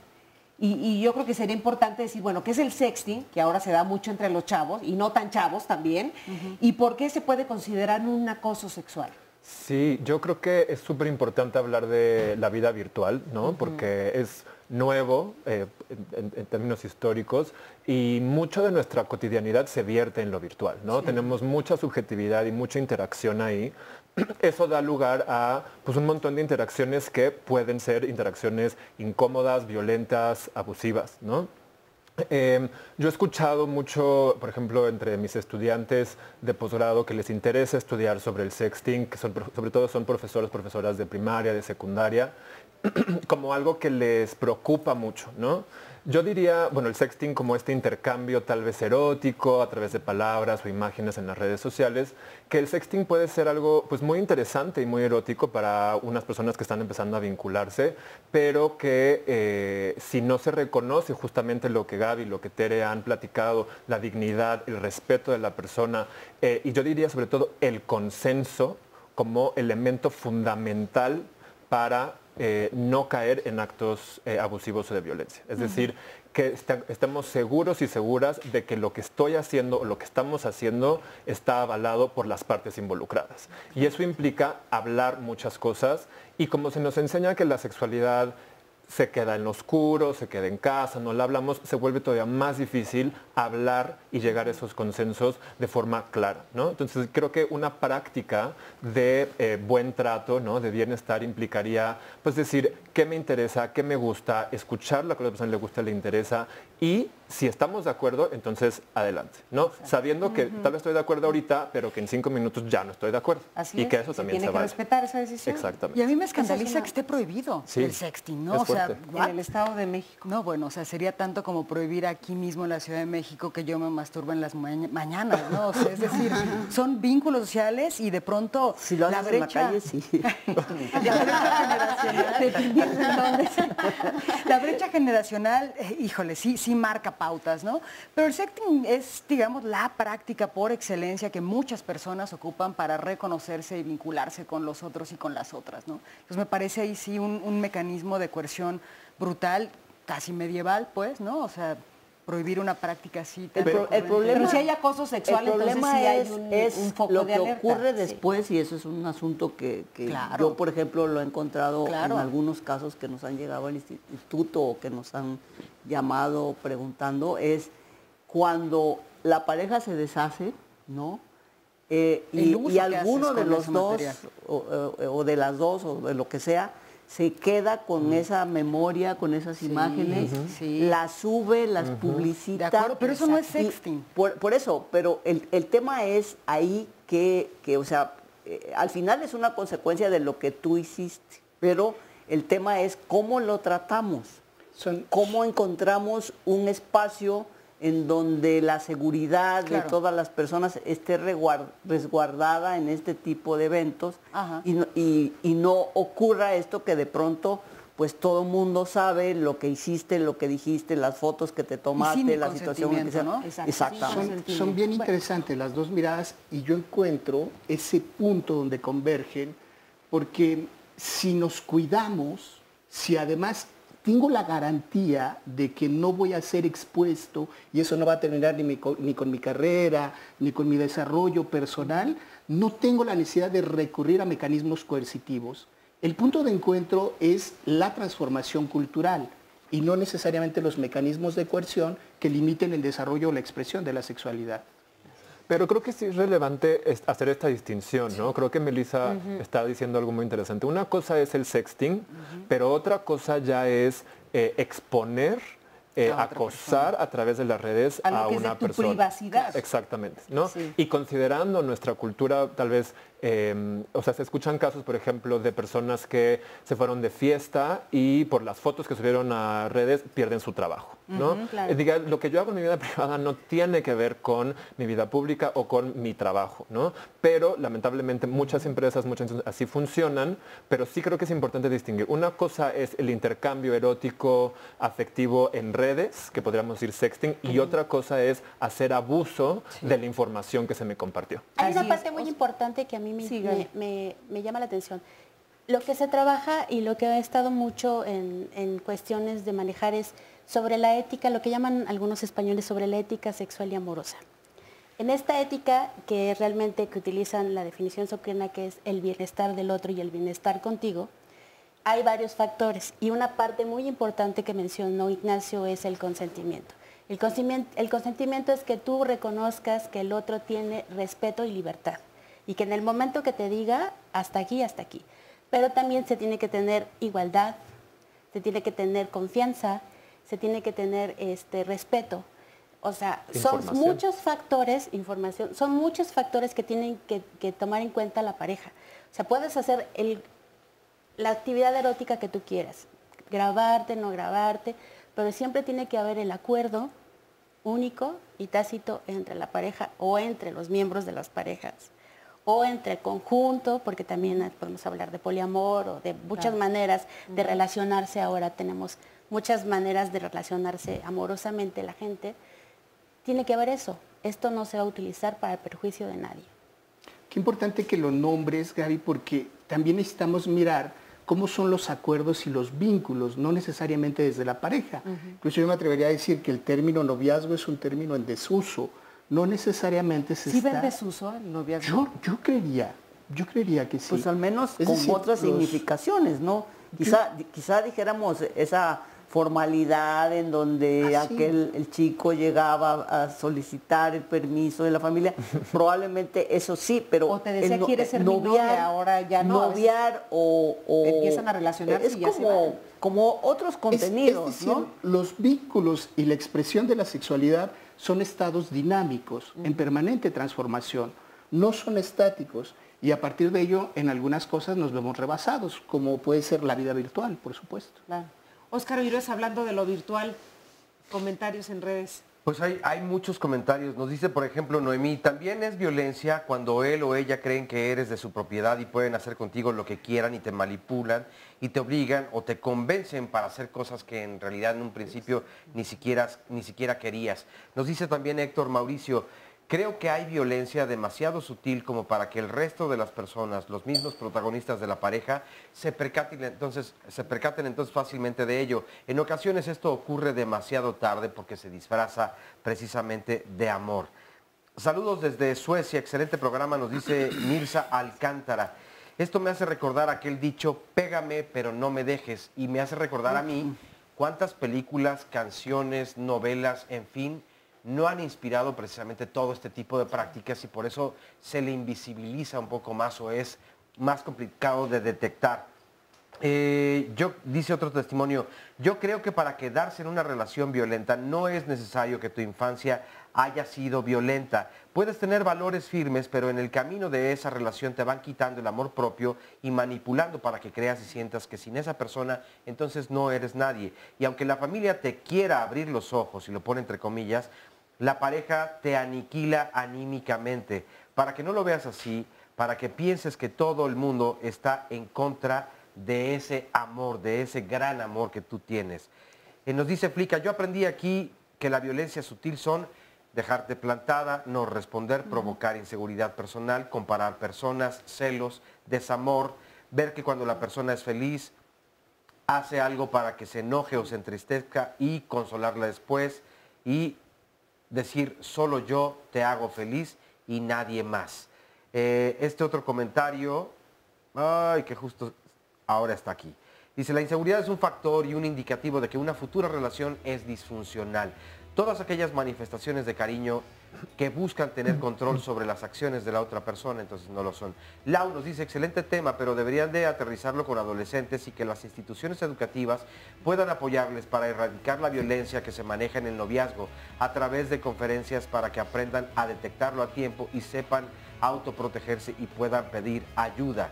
Y yo creo que sería importante decir, bueno, ¿qué es el sexting? Que ahora se da mucho entre los chavos, y no tan chavos también. ¿Y por qué se puede considerar un acoso sexual? Sí, yo creo que es súper importante hablar de la vida virtual, ¿no? Porque es nuevo en términos históricos, y mucho de nuestra cotidianidad se vierte en lo virtual, ¿no? Sí. Tenemos mucha subjetividad y mucha interacción ahí. Eso da lugar a pues, un montón de interacciones que pueden ser interacciones incómodas, violentas, abusivas, ¿no? Yo he escuchado mucho, por ejemplo, entre mis estudiantes de posgrado que les interesa estudiar sobre el sexting, que sobre todo son profesoras de primaria, de secundaria, como algo que les preocupa mucho, ¿no? Yo diría, bueno, el sexting como este intercambio tal vez erótico a través de palabras o imágenes en las redes sociales, que el sexting puede ser algo pues muy interesante y muy erótico para unas personas que están empezando a vincularse, pero que si no se reconoce justamente lo que Gaby, lo que Tere han platicado, la dignidad, el respeto de la persona, y yo diría sobre todo el consenso como elemento fundamental para no caer en actos abusivos o de violencia. Es decir, que estemos seguros y seguras de que lo que estoy haciendo o lo que estamos haciendo está avalado por las partes involucradas. Y eso implica hablar muchas cosas, y como se nos enseña que la sexualidad se queda en lo oscuro, se queda en casa, no la hablamos, se vuelve todavía más difícil hablar y llegar a esos consensos de forma clara, ¿no? Entonces creo que una práctica de buen trato, ¿no?, de bienestar implicaría pues decir qué me interesa, qué me gusta, escuchar lo que a la persona le gusta, le interesa, y si estamos de acuerdo, entonces adelante, ¿no? Exacto. Sabiendo que tal vez estoy de acuerdo ahorita, pero que en 5 minutos ya no estoy de acuerdo. Así y es, que eso también se vale. Tiene que respetar esa decisión. Exactamente. Y a mí me escandaliza que esté prohibido el sexting, ¿no? O sea, en el Estado de México. No, bueno, o sea, sería tanto como prohibir aquí mismo en la Ciudad de México que yo me masturbo en las mañanas, ¿no? O sea, es decir, son vínculos sociales, y de pronto si lo haces en la calle, sí. La brecha generacional, híjole, sí marca pautas, ¿no? Pero el sexting es, digamos, la práctica por excelencia que muchas personas ocupan para reconocerse y vincularse con los otros y con las otras, ¿no? Entonces me parece ahí sí un mecanismo de coerción brutal, casi medieval, pues, ¿no? O sea, prohibir una práctica así. El problema, pero si hay acoso sexual, entonces sí hay un foco lo de que alerta. ocurre después, y eso es un asunto que yo, por ejemplo, lo he encontrado en algunos casos que nos han llegado al instituto o que nos han llamado preguntando, es cuando la pareja se deshace, ¿no? Y alguno de los dos, o de las dos, o de lo que sea, se queda con esa memoria, con esas imágenes, las sube, las publicita. De acuerdo, pero eso no es sexting. Por eso, pero el tema es ahí que o sea, al final es una consecuencia de lo que tú hiciste, pero el tema es cómo lo tratamos, cómo encontramos un espacio en donde la seguridad de todas las personas esté resguardada en este tipo de eventos y no ocurra esto que de pronto pues todo el mundo sabe lo que hiciste, lo que dijiste, las fotos que te tomaste, la situación en que sea, ¿no? Exactamente. Son bien interesantes las dos miradas y yo encuentro ese punto donde convergen, porque si nos cuidamos, si además tengo la garantía de que no voy a ser expuesto y eso no va a terminar ni con mi carrera, ni con mi desarrollo personal, no tengo la necesidad de recurrir a mecanismos coercitivos. El punto de encuentro es la transformación cultural y no necesariamente los mecanismos de coerción que limiten el desarrollo o la expresión de la sexualidad. Pero creo que sí es relevante hacer esta distinción, ¿no? Creo que Melissa está diciendo algo muy interesante. Una cosa es el sexting, pero otra cosa ya es exponer, acosar a través de las redes a una persona. Tu privacidad. Exactamente, ¿no? Sí. Y considerando nuestra cultura, tal vez, o sea, se escuchan casos, por ejemplo, de personas que se fueron de fiesta y por las fotos que subieron a redes pierden su trabajo, ¿no? Claro. Diga, lo que yo hago en mi vida privada no tiene que ver con mi vida pública o con mi trabajo, ¿no? Pero lamentablemente muchas empresas así funcionan, pero sí creo que es importante distinguir. Una cosa es el intercambio erótico, afectivo en redes, que podríamos decir sexting, y otra cosa es hacer abuso de la información que se me compartió. Hay una parte muy importante que a mí me llama la atención. Lo que se trabaja y lo que ha estado mucho en cuestiones de manejar es sobre la ética, lo que llaman algunos españoles sobre la ética sexual y amorosa. En esta ética que realmente que utilizan la definición socriana, que es el bienestar del otro y el bienestar contigo, hay varios factores y una parte muy importante que mencionó Ignacio es el consentimiento. El consentimiento es que tú reconozcas que el otro tiene respeto y libertad y que en el momento que te diga hasta aquí, pero también se tiene que tener igualdad, se tiene que tener confianza, se tiene que tener respeto. O sea, son muchos factores, son muchos factores que tienen que tomar en cuenta la pareja. O sea, puedes hacer la actividad erótica que tú quieras, grabarte, no grabarte, pero siempre tiene que haber el acuerdo único y tácito entre la pareja o entre los miembros de las parejas o entre el conjunto, porque también podemos hablar de poliamor o de muchas maneras de relacionarse. Ahora tenemos muchas maneras de relacionarse amorosamente la gente. Tiene que haber eso. Esto no se va a utilizar para el perjuicio de nadie. Qué importante que lo nombres, Gaby, porque también necesitamos mirar cómo son los acuerdos y los vínculos, no necesariamente desde la pareja. Incluso yo me atrevería a decir que el término noviazgo es un término en desuso. No necesariamente se está... ¿Sí ven desuso el noviazgo? Yo creería que sí. Pues al menos con otras significaciones, ¿no? Quizá dijéramos esa formalidad en donde el chico llegaba a solicitar el permiso de la familia, probablemente eso sí, pero... O te decía, ¿quieres ser mi novia? Ahora ya no. Noviar o empiezan a relacionarse es y ya como otros contenidos, es decir, ¿no? Los vínculos y la expresión de la sexualidad son estados dinámicos, en permanente transformación, no son estáticos. Y a partir de ello, en algunas cosas nos vemos rebasados, como puede ser la vida virtual, por supuesto. Claro. Óscar Virués, hablando de lo virtual, comentarios en redes. Pues hay muchos comentarios. Nos dice, por ejemplo, Noemí, también es violencia cuando él o ella creen que eres de su propiedad y pueden hacer contigo lo que quieran y te manipulan y te obligan o te convencen para hacer cosas que en realidad en un principio ni siquiera querías. Nos dice también Héctor Mauricio, Creo que hay violencia demasiado sutil como para que el resto de las personas, los mismos protagonistas de la pareja, se percaten entonces fácilmente de ello. En ocasiones esto ocurre demasiado tarde porque se disfraza precisamente de amor. Saludos desde Suecia, excelente programa, nos dice Mirza Alcántara. Esto me hace recordar aquel dicho, pégame pero no me dejes, y me hace recordar a mí cuántas películas, canciones, novelas, en fin, no han inspirado precisamente todo este tipo de prácticas y por eso se le invisibiliza un poco más o es más complicado de detectar. Dice otro testimonio, yo creo que para quedarse en una relación violenta no es necesario que tu infancia haya sido violenta. Puedes tener valores firmes, pero en el camino de esa relación te van quitando el amor propio y manipulando para que creas y sientas que sin esa persona entonces no eres nadie. Y aunque la familia te quiera abrir los ojos, y lo pone entre comillas, la pareja te aniquila anímicamente. Para que no lo veas así, para que pienses que todo el mundo está en contra de ese amor, de ese gran amor que tú tienes. Nos dice Flica, yo aprendí aquí que la violencia sutil son dejarte plantada, no responder, provocar inseguridad personal, comparar personas, celos, desamor, ver que cuando la persona es feliz, hace algo para que se enoje o se entristezca y consolarla después y decir solo yo te hago feliz y nadie más. Este otro comentario, ay, que justo ahora está aquí. Dice, la inseguridad es un factor y un indicativo de que una futura relación es disfuncional. Todas aquellas manifestaciones de cariño que buscan tener control sobre las acciones de la otra persona, entonces no lo son. Lau nos dice, excelente tema, pero deberían de aterrizarlo con adolescentes y que las instituciones educativas puedan apoyarles para erradicar la violencia que se maneja en el noviazgo a través de conferencias para que aprendan a detectarlo a tiempo y sepan autoprotegerse y puedan pedir ayuda.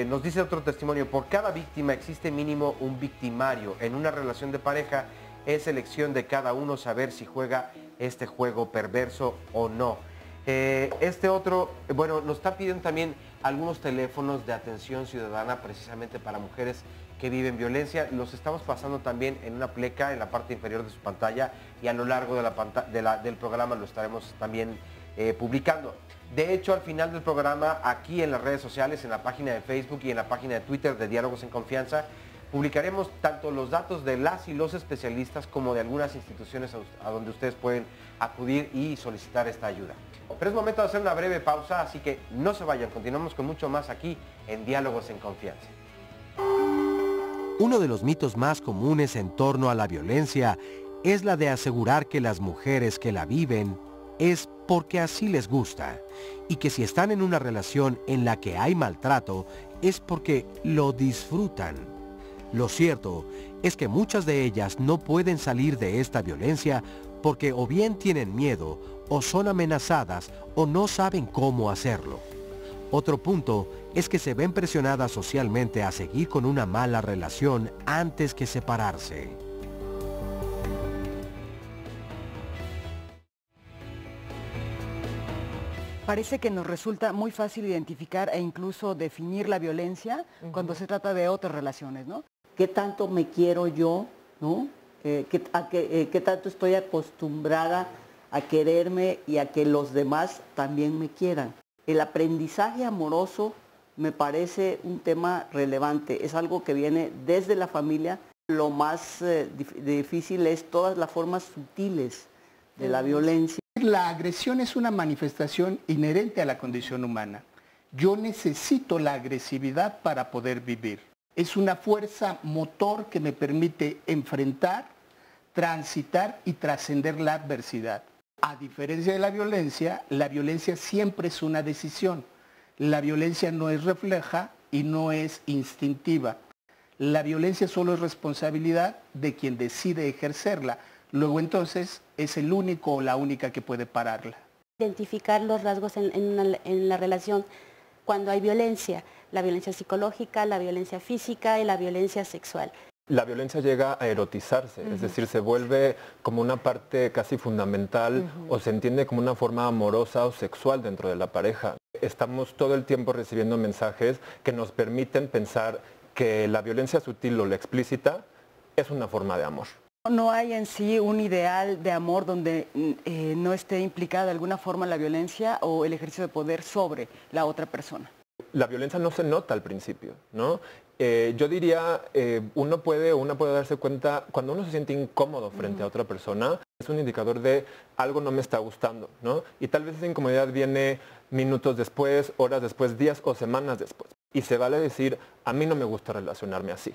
Nos dice otro testimonio, por cada víctima existe mínimo un victimario. En una relación de pareja es elección de cada uno saber si juega este juego perverso o no. Este otro, bueno, nos está pidiendo también algunos teléfonos de atención ciudadana precisamente para mujeres que viven violencia. Los estamos pasando también en una pleca en la parte inferior de su pantalla y a lo largo de del programa lo estaremos también publicando. De hecho, al final del programa, aquí en las redes sociales, en la página de Facebook y en la página de Twitter de Diálogos en Confianza, publicaremos tanto los datos de las y los especialistas como de algunas instituciones a donde ustedes pueden acudir y solicitar esta ayuda. Pero es momento de hacer una breve pausa, así que no se vayan, continuamos con mucho más aquí en Diálogos en Confianza. Uno de los mitos más comunes en torno a la violencia es la de asegurar que las mujeres que la viven es porque así les gusta y que si están en una relación en la que hay maltrato es porque lo disfrutan. Lo cierto es que muchas de ellas no pueden salir de esta violencia porque o bien tienen miedo, o son amenazadas, o no saben cómo hacerlo. Otro punto es que se ven presionadas socialmente a seguir con una mala relación antes que separarse. Parece que nos resulta muy fácil identificar e incluso definir la violencia cuando se trata de otras relaciones, ¿no? ¿Qué tanto me quiero yo, no? ¿Qué tanto estoy acostumbrada a quererme y a que los demás también me quieran? El aprendizaje amoroso me parece un tema relevante, es algo que viene desde la familia. Lo más difícil es todas las formas sutiles de la violencia. La agresión es una manifestación inherente a la condición humana. Yo necesito la agresividad para poder vivir. Es una fuerza motor que me permite enfrentar, transitar y trascender la adversidad. A diferencia de la violencia siempre es una decisión. La violencia no es refleja y no es instintiva. La violencia solo es responsabilidad de quien decide ejercerla. Luego entonces es el único o la única que puede pararla. Identificar los rasgos en la relación cuando hay violencia, la violencia psicológica, la violencia física y la violencia sexual. La violencia llega a erotizarse, es decir, se vuelve como una parte casi fundamental o se entiende como una forma amorosa o sexual dentro de la pareja. Estamos todo el tiempo recibiendo mensajes que nos permiten pensar que la violencia sutil o la explícita es una forma de amor. ¿No hay en sí un ideal de amor donde no esté implicada de alguna forma la violencia o el ejercicio de poder sobre la otra persona? La violencia no se nota al principio, ¿no? Yo diría, una puede darse cuenta, cuando uno se siente incómodo frente a otra persona, es un indicador de algo no me está gustando, ¿no? Y tal vez esa incomodidad viene minutos después, horas después, días o semanas después. Y se vale decir, a mí no me gusta relacionarme así.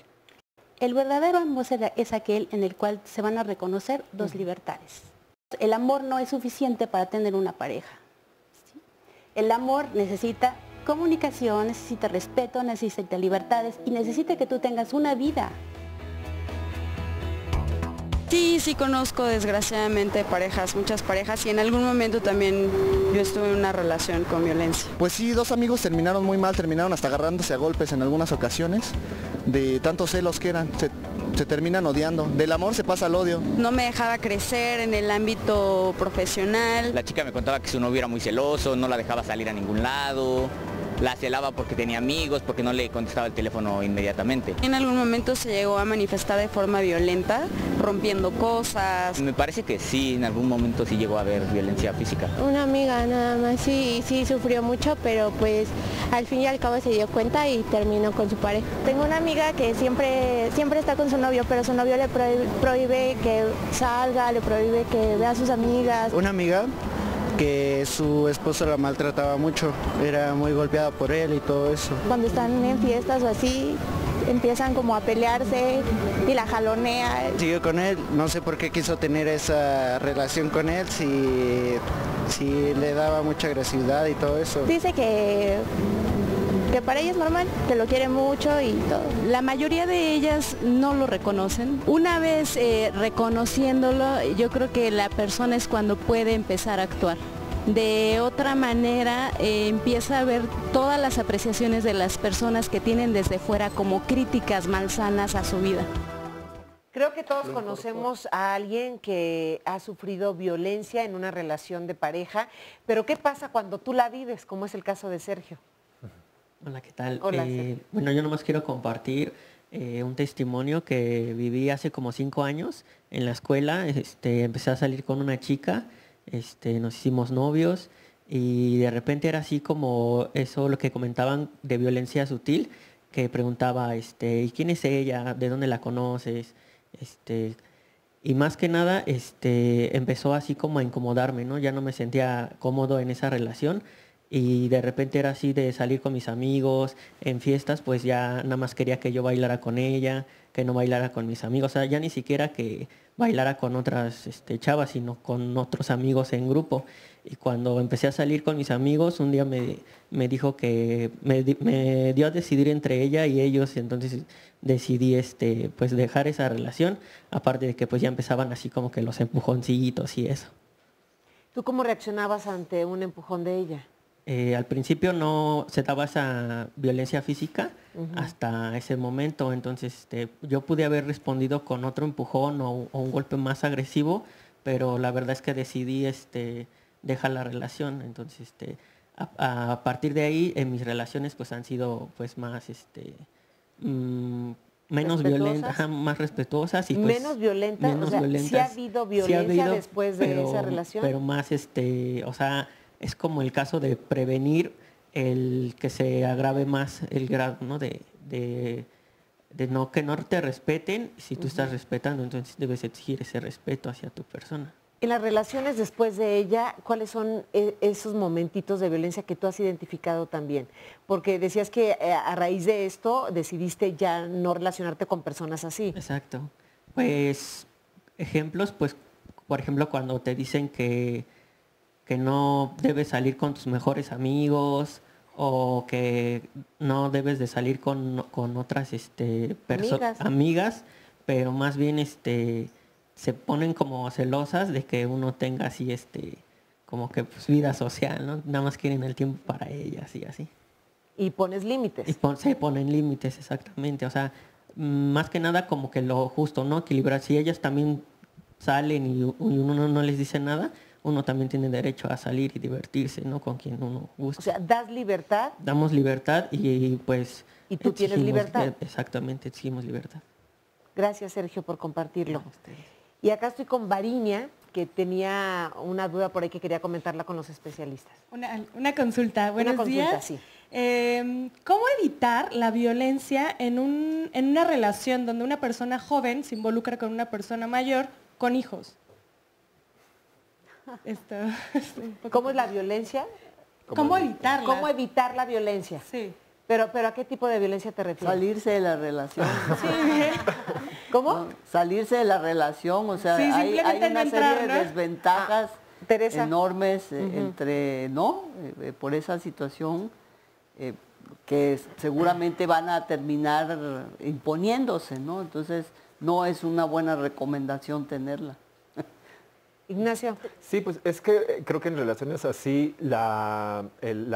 El verdadero amor es aquel en el cual se van a reconocer dos libertades. El amor no es suficiente para tener una pareja, ¿sí? El amor necesita comunicación, necesita respeto, necesita libertades y necesita que tú tengas una vida. Sí conozco desgraciadamente muchas parejas y en algún momento también yo estuve en una relación con violencia. Pues sí, dos amigos terminaron muy mal, terminaron hasta agarrándose a golpes en algunas ocasiones, de tantos celos que eran, se terminan odiando, del amor se pasa al odio. No me dejaba crecer en el ámbito profesional. La chica me contaba que su novio era muy celoso, no la dejaba salir a ningún lado. La celaba porque tenía amigos, porque no le contestaba el teléfono inmediatamente. En algún momento se llegó a manifestar de forma violenta, rompiendo cosas. Me parece que sí, en algún momento sí llegó a haber violencia física. Una amiga nada más, sí sufrió mucho, pero pues al fin y al cabo se dio cuenta y terminó con su pareja. Tengo una amiga que siempre está con su novio, pero su novio le prohíbe que salga, le prohíbe que vea a sus amigas. Una amiga que su esposo la maltrataba mucho, era muy golpeada por él y todo eso. Cuando están en fiestas o así, empiezan como a pelearse y la jalonea. Siguió con él, no sé por qué quiso tener esa relación con él, si le daba mucha agresividad y todo eso. Dice que para ella es normal, que lo quiere mucho y todo. La mayoría de ellas no lo reconocen. Una vez reconociéndolo, yo creo que la persona es cuando puede empezar a actuar. De otra manera, empieza a ver todas las apreciaciones de las personas que tienen desde fuera como críticas malsanas a su vida. Creo que todos conocemos a alguien que ha sufrido violencia en una relación de pareja, pero ¿qué pasa cuando tú la vives, como es el caso de Sergio? Hola, ¿qué tal? Hola, bueno, yo nomás quiero compartir un testimonio que viví hace como 5 años en la escuela. Empecé a salir con una chica, nos hicimos novios y de repente era así como eso, lo que comentaban de violencia sutil, que preguntaba, ¿y quién es ella? ¿De dónde la conoces? Y más que nada, empezó así como a incomodarme, ¿no? Ya no me sentía cómodo en esa relación. Y de repente era así de salir con mis amigos, en fiestas, pues ya nada más quería que yo bailara con ella, que no bailara con mis amigos. O sea, ya ni siquiera que bailara con otras chavas, sino con otros amigos en grupo. Y cuando empecé a salir con mis amigos, un día me dijo que me dio a decidir entre ella y ellos. Y entonces decidí pues dejar esa relación, aparte de que pues ya empezaban así como que los empujoncitos y eso. ¿Tú cómo reaccionabas ante un empujón de ella? Al principio no se daba esa violencia física hasta ese momento, entonces yo pude haber respondido con otro empujón o un golpe más agresivo, pero la verdad es que decidí dejar la relación. Entonces a partir de ahí mis relaciones pues han sido pues más menos violentas, más respetuosas y pues, menos violentas. O sea, violentas. ¿Sí ha habido violencia después de esa relación? Pero más o sea, es como el caso de prevenir el que se agrave más el grado, ¿no? de no que no te respeten. Si tú estás respetando, entonces debes exigir ese respeto hacia tu persona. En las relaciones después de ella, ¿cuáles son esos momentitos de violencia que tú has identificado también? Porque decías que a raíz de esto decidiste ya no relacionarte con personas así. Exacto. Pues ejemplos, pues por ejemplo cuando te dicen que no debes salir con tus mejores amigos o que no debes de salir con otras amigas, pero más bien se ponen como celosas de que uno tenga así como que pues, vida social, ¿no? Nada más quieren el tiempo para ellas y así. Y pones límites. Y se ponen límites, exactamente. O sea, más que nada como que lo justo, ¿no? Equilibrar. Si ellas también salen y uno no les dice nada, uno también tiene derecho a salir y divertirse, ¿no? Con quien uno gusta. O sea, ¿das libertad? Damos libertad y pues... ¿Y tú tienes libertad? Exactamente, exigimos libertad. Gracias, Sergio, por compartirlo. Y acá estoy con Varinia, que tenía una duda por ahí que quería comentarla con los especialistas. Una consulta. Buenos días. Sí. ¿Cómo evitar la violencia en una relación donde una persona joven se involucra con una persona mayor con hijos? ¿Cómo es la violencia? ¿Cómo evitarla? ¿Cómo evitar la violencia? Sí. Pero ¿a qué tipo de violencia te refieres? Salirse de la relación. Sí. ¿Cómo? No, salirse de la relación, o sea, sí, hay una serie de desventajas Teresa. enormes entre, ¿no? Por esa situación que seguramente van a terminar imponiéndose, ¿no? Entonces, no es una buena recomendación tenerla. Ignacio. Sí, pues es que creo que en relaciones así la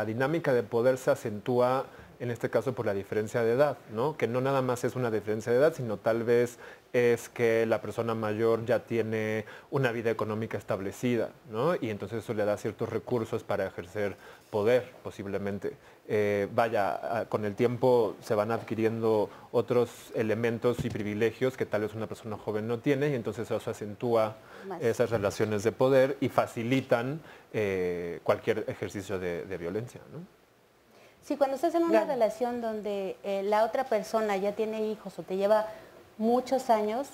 dinámica de poder se acentúa en este caso por la diferencia de edad, ¿no? Que no nada más es una diferencia de edad, sino tal vez es que la persona mayor ya tiene una vida económica establecida, ¿no? Y entonces eso le da ciertos recursos para ejercer poder, posiblemente. Con el tiempo se van adquiriendo otros elementos y privilegios que tal vez una persona joven no tiene, y entonces eso acentúa esas relaciones de poder y facilitan cualquier ejercicio de violencia, ¿no? Sí, cuando estás en una relación donde la otra persona ya tiene hijos o te lleva muchos años,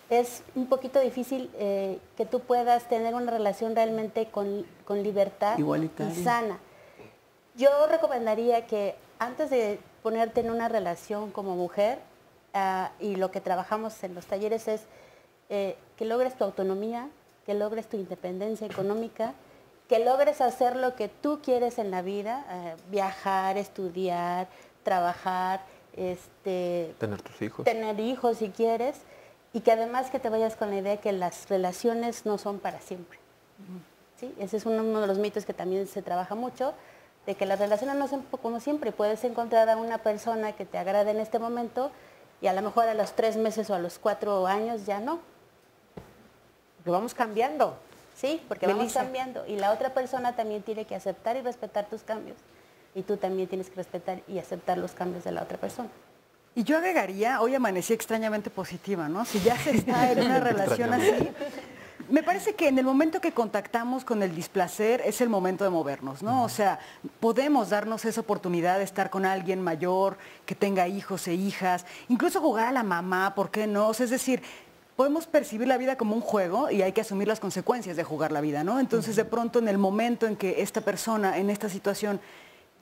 es un poquito difícil que tú puedas tener una relación realmente con libertad y sana. Yo recomendaría que antes de ponerte en una relación como mujer, y lo que trabajamos en los talleres es que logres tu autonomía, que logres tu independencia económica, que logres hacer lo que tú quieres en la vida, viajar, estudiar, trabajar, tener tus hijos. Tener hijos si quieres, y que además que te vayas con la idea que las relaciones no son para siempre. ¿Sí? Ese es uno de los mitos que también se trabaja mucho, de que las relaciones no son como siempre. Puedes encontrar a una persona que te agrade en este momento y a lo mejor a los 3 meses o a los 4 años ya no. Porque vamos cambiando. Sí, porque vamos cambiando. Y la otra persona también tiene que aceptar y respetar tus cambios. Y tú también tienes que respetar y aceptar los cambios de la otra persona. Y yo agregaría, hoy amanecí extrañamente positiva, ¿no? Si ya se está en una relación así, me parece que en el momento que contactamos con el displacer es el momento de movernos, ¿no? O sea, podemos darnos esa oportunidad de estar con alguien mayor, que tenga hijos e hijas, incluso jugar a la mamá, ¿por qué no? O sea, es decir, podemos percibir la vida como un juego y hay que asumir las consecuencias de jugar la vida, ¿no? Entonces, de pronto, en el momento en que esta persona, en esta situación,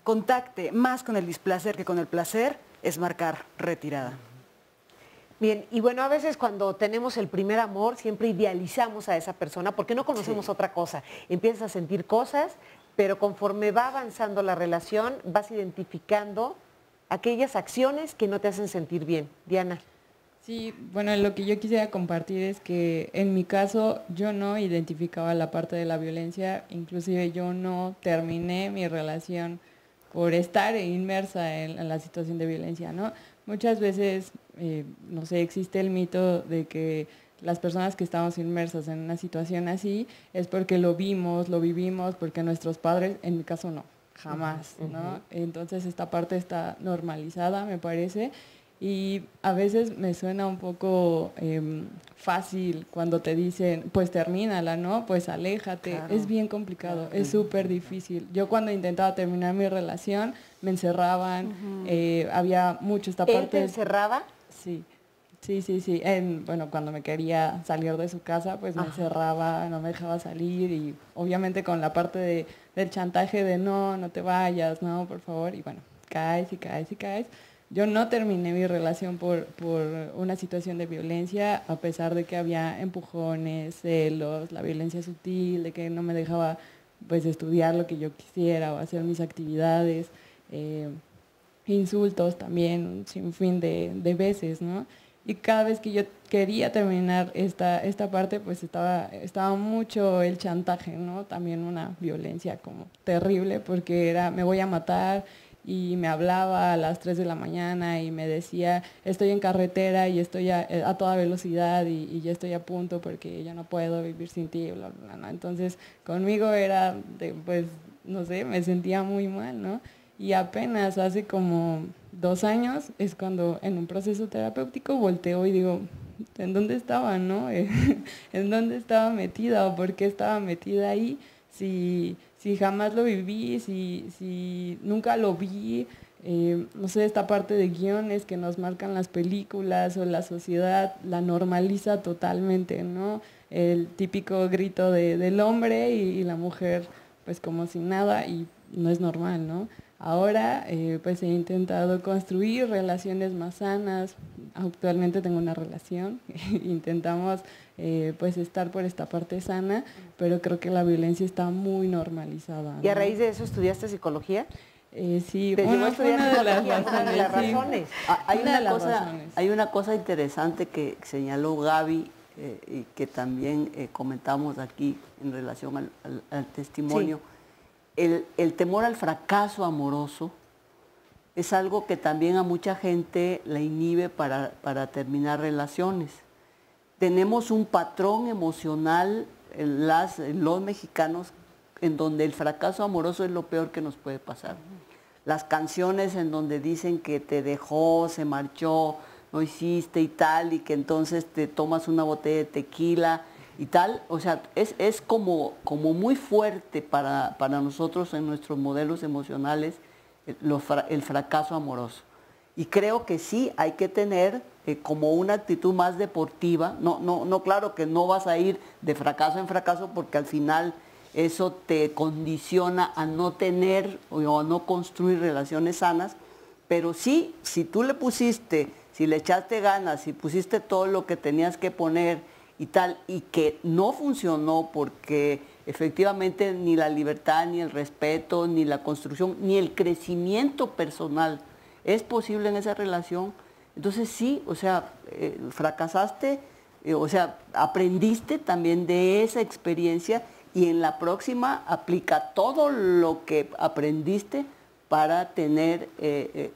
contacte más con el displacer que con el placer, es marcar retirada. Bien, y bueno, a veces cuando tenemos el primer amor, siempre idealizamos a esa persona porque no conocemos otra cosa. Empiezas a sentir cosas, pero conforme va avanzando la relación, vas identificando aquellas acciones que no te hacen sentir bien. Diana. Sí, bueno, lo que yo quisiera compartir es que en mi caso yo no identificaba la parte de la violencia, inclusive yo no terminé mi relación por estar inmersa en la situación de violencia, ¿no? Muchas veces, no sé, existe el mito de que las personas que estamos inmersas en una situación así es porque lo vimos, lo vivimos, porque nuestros padres, en mi caso no, jamás, ¿no? Entonces esta parte está normalizada, me parece. Y a veces me suena un poco fácil cuando te dicen, pues termínala, ¿no? Pues aléjate. Claro. Es bien complicado, es súper difícil. Yo cuando intentaba terminar mi relación, me encerraban, había mucho esta parte... ¿Él te encerraba? Sí. Bueno, cuando me quería salir de su casa, pues me encerraba, no me dejaba salir y obviamente con la parte del chantaje de no te vayas, no, por favor. Y bueno, caes. Yo no terminé mi relación por una situación de violencia, a pesar de que había empujones, celos, la violencia sutil, de que no me dejaba pues estudiar lo que yo quisiera o hacer mis actividades, insultos también, un sinfín de veces, ¿no? Y cada vez que yo quería terminar esta parte, pues estaba mucho el chantaje, ¿no? También una violencia como terrible, porque era, me voy a matar, y me hablaba a las 3 de la mañana y me decía, estoy en carretera y estoy a toda velocidad y ya estoy a punto porque ya no puedo vivir sin ti, bla, bla, bla. Entonces, conmigo era, pues, no sé, me sentía muy mal, ¿no? Y apenas hace como 2 años es cuando en un proceso terapéutico volteo y digo, ¿en dónde estaba, no? ¿En dónde estaba metida o por qué estaba metida ahí? Si jamás lo viví, si nunca lo vi, no sé, esta parte de guiones que nos marcan las películas o la sociedad la normaliza totalmente, ¿no? El típico grito del hombre y la mujer pues como si nada y no es normal, ¿no? Ahora pues he intentado construir relaciones más sanas. Actualmente tengo una relación, intentamos pues estar por esta parte sana, pero creo que la violencia está muy normalizada, ¿no? ¿Y a raíz de eso estudiaste psicología? Sí, ¿Te llevó a estudiar una de las psicología? Una de las razones. Hay una cosa interesante que señaló Gaby y que también comentamos aquí en relación al testimonio. Sí. El temor al fracaso amoroso es algo que también a mucha gente la inhibe para terminar relaciones. Tenemos un patrón emocional, los mexicanos, en donde el fracaso amoroso es lo peor que nos puede pasar. Las canciones en donde dicen que te dejó, se marchó, no hiciste y tal, y que entonces te tomas una botella de tequila y tal, o sea, es como muy fuerte para nosotros en nuestros modelos emocionales el fracaso amoroso. Y creo que sí hay que tener como una actitud más deportiva, no, claro que no vas a ir de fracaso en fracaso porque al final eso te condiciona a no tener o a no construir relaciones sanas, pero sí, si tú le pusiste, si le echaste ganas, si pusiste todo lo que tenías que poner y tal, y que no funcionó porque efectivamente ni la libertad, ni el respeto, ni la construcción, ni el crecimiento personal es posible en esa relación, entonces sí, o sea, fracasaste, o sea, aprendiste también de esa experiencia y en la próxima aplica todo lo que aprendiste para tener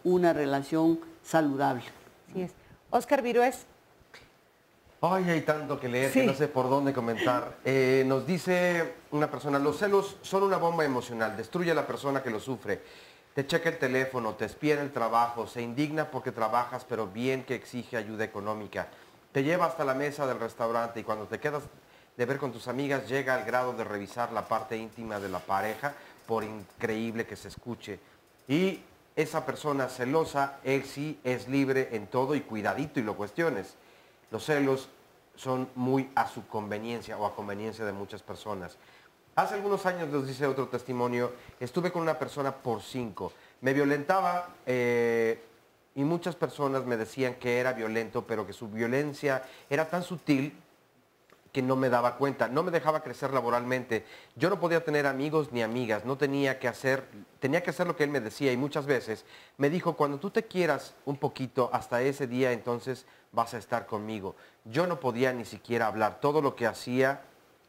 una relación saludable. Así es. Óscar Virués. Ay, hay tanto que leer, sí, que no sé por dónde comentar. Nos dice una persona, los celos son una bomba emocional, destruye a la persona que lo sufre. Te checa el teléfono, te espía en el trabajo, se indigna porque trabajas, pero bien que exige ayuda económica. Te lleva hasta la mesa del restaurante y cuando te quedas de ver con tus amigas llega al grado de revisar la parte íntima de la pareja, por increíble que se escuche. Y esa persona celosa, él sí es libre en todo y cuidadito y lo cuestiones. Los celos son muy a su conveniencia o a conveniencia de muchas personas. Hace algunos años, nos dice otro testimonio, estuve con una persona por 5. Me violentaba y muchas personas me decían que era violento, pero que su violencia era tan sutil que no me daba cuenta, no me dejaba crecer laboralmente. Yo no podía tener amigos ni amigas, no tenía que hacer lo que él me decía y muchas veces me dijo, cuando tú te quieras un poquito, hasta ese día entonces vas a estar conmigo. Yo no podía ni siquiera hablar, todo lo que hacía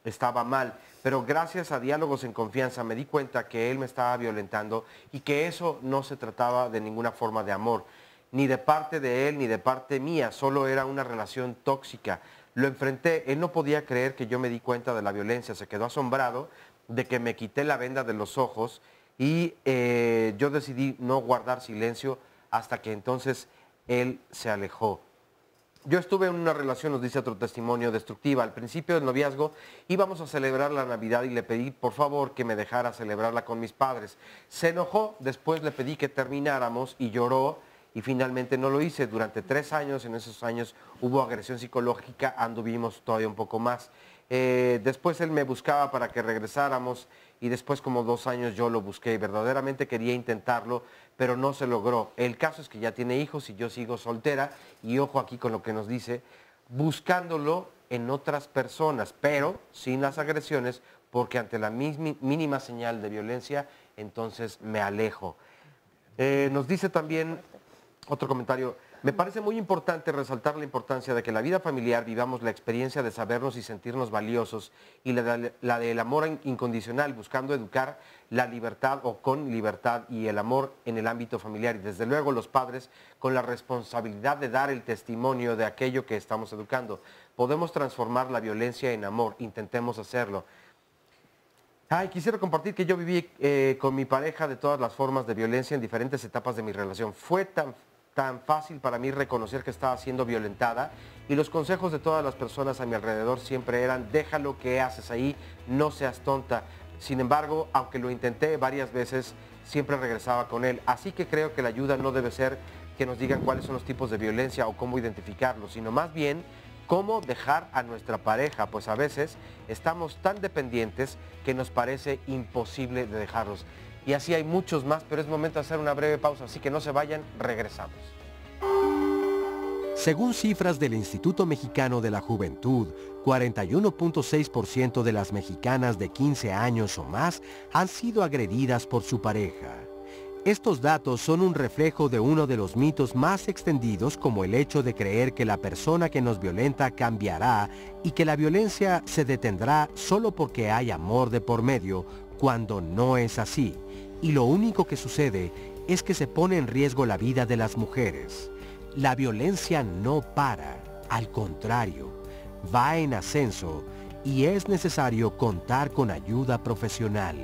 estaba mal, pero gracias a Diálogos en Confianza me di cuenta que él me estaba violentando y que eso no se trataba de ninguna forma de amor, ni de parte de él ni de parte mía, solo era una relación tóxica. Lo enfrenté, él no podía creer que yo me di cuenta de la violencia, se quedó asombrado de que me quité la venda de los ojos y yo decidí no guardar silencio hasta que entonces él se alejó. Yo estuve en una relación, nos dice otro testimonio, destructiva. Al principio del noviazgo íbamos a celebrar la Navidad y le pedí por favor que me dejara celebrarla con mis padres. Se enojó, después le pedí que termináramos y lloró. Y finalmente no lo hice. Durante 3 años, en esos años hubo agresión psicológica, anduvimos todavía un poco más. Después él me buscaba para que regresáramos y después como 2 años yo lo busqué. Verdaderamente quería intentarlo, pero no se logró. El caso es que ya tiene hijos y yo sigo soltera y ojo aquí con lo que nos dice, buscándolo en otras personas, pero sin las agresiones, porque ante la mínima señal de violencia, entonces me alejo. Nos dice también otro comentario, me parece muy importante resaltar la importancia de que en la vida familiar vivamos la experiencia de sabernos y sentirnos valiosos y la del amor incondicional, buscando educar la libertad o con libertad y el amor en el ámbito familiar. Y desde luego los padres con la responsabilidad de dar el testimonio de aquello que estamos educando. Podemos transformar la violencia en amor, intentemos hacerlo. Quisiera compartir que yo viví con mi pareja de todas las formas de violencia en diferentes etapas de mi relación. Fue tan tan fácil para mí reconocer que estaba siendo violentada, y los consejos de todas las personas a mi alrededor siempre eran: déjalo, que haces ahí, no seas tonta. Sin embargo, aunque lo intenté varias veces, siempre regresaba con él. Así que creo que la ayuda no debe ser que nos digan cuáles son los tipos de violencia o cómo identificarlos, sino más bien cómo dejar a nuestra pareja, pues a veces estamos tan dependientes que nos parece imposible de dejarlos. Y así hay muchos más, pero es momento de hacer una breve pausa, así que no se vayan, regresamos. Según cifras del Instituto Mexicano de la Juventud, 41.6% de las mexicanas de 15 años o más han sido agredidas por su pareja. Estos datos son un reflejo de uno de los mitos más extendidos, como el hecho de creer que la persona que nos violenta cambiará y que la violencia se detendrá solo porque hay amor de por medio, cuando no es así. Y lo único que sucede es que se pone en riesgo la vida de las mujeres. La violencia no para, al contrario, va en ascenso y es necesario contar con ayuda profesional.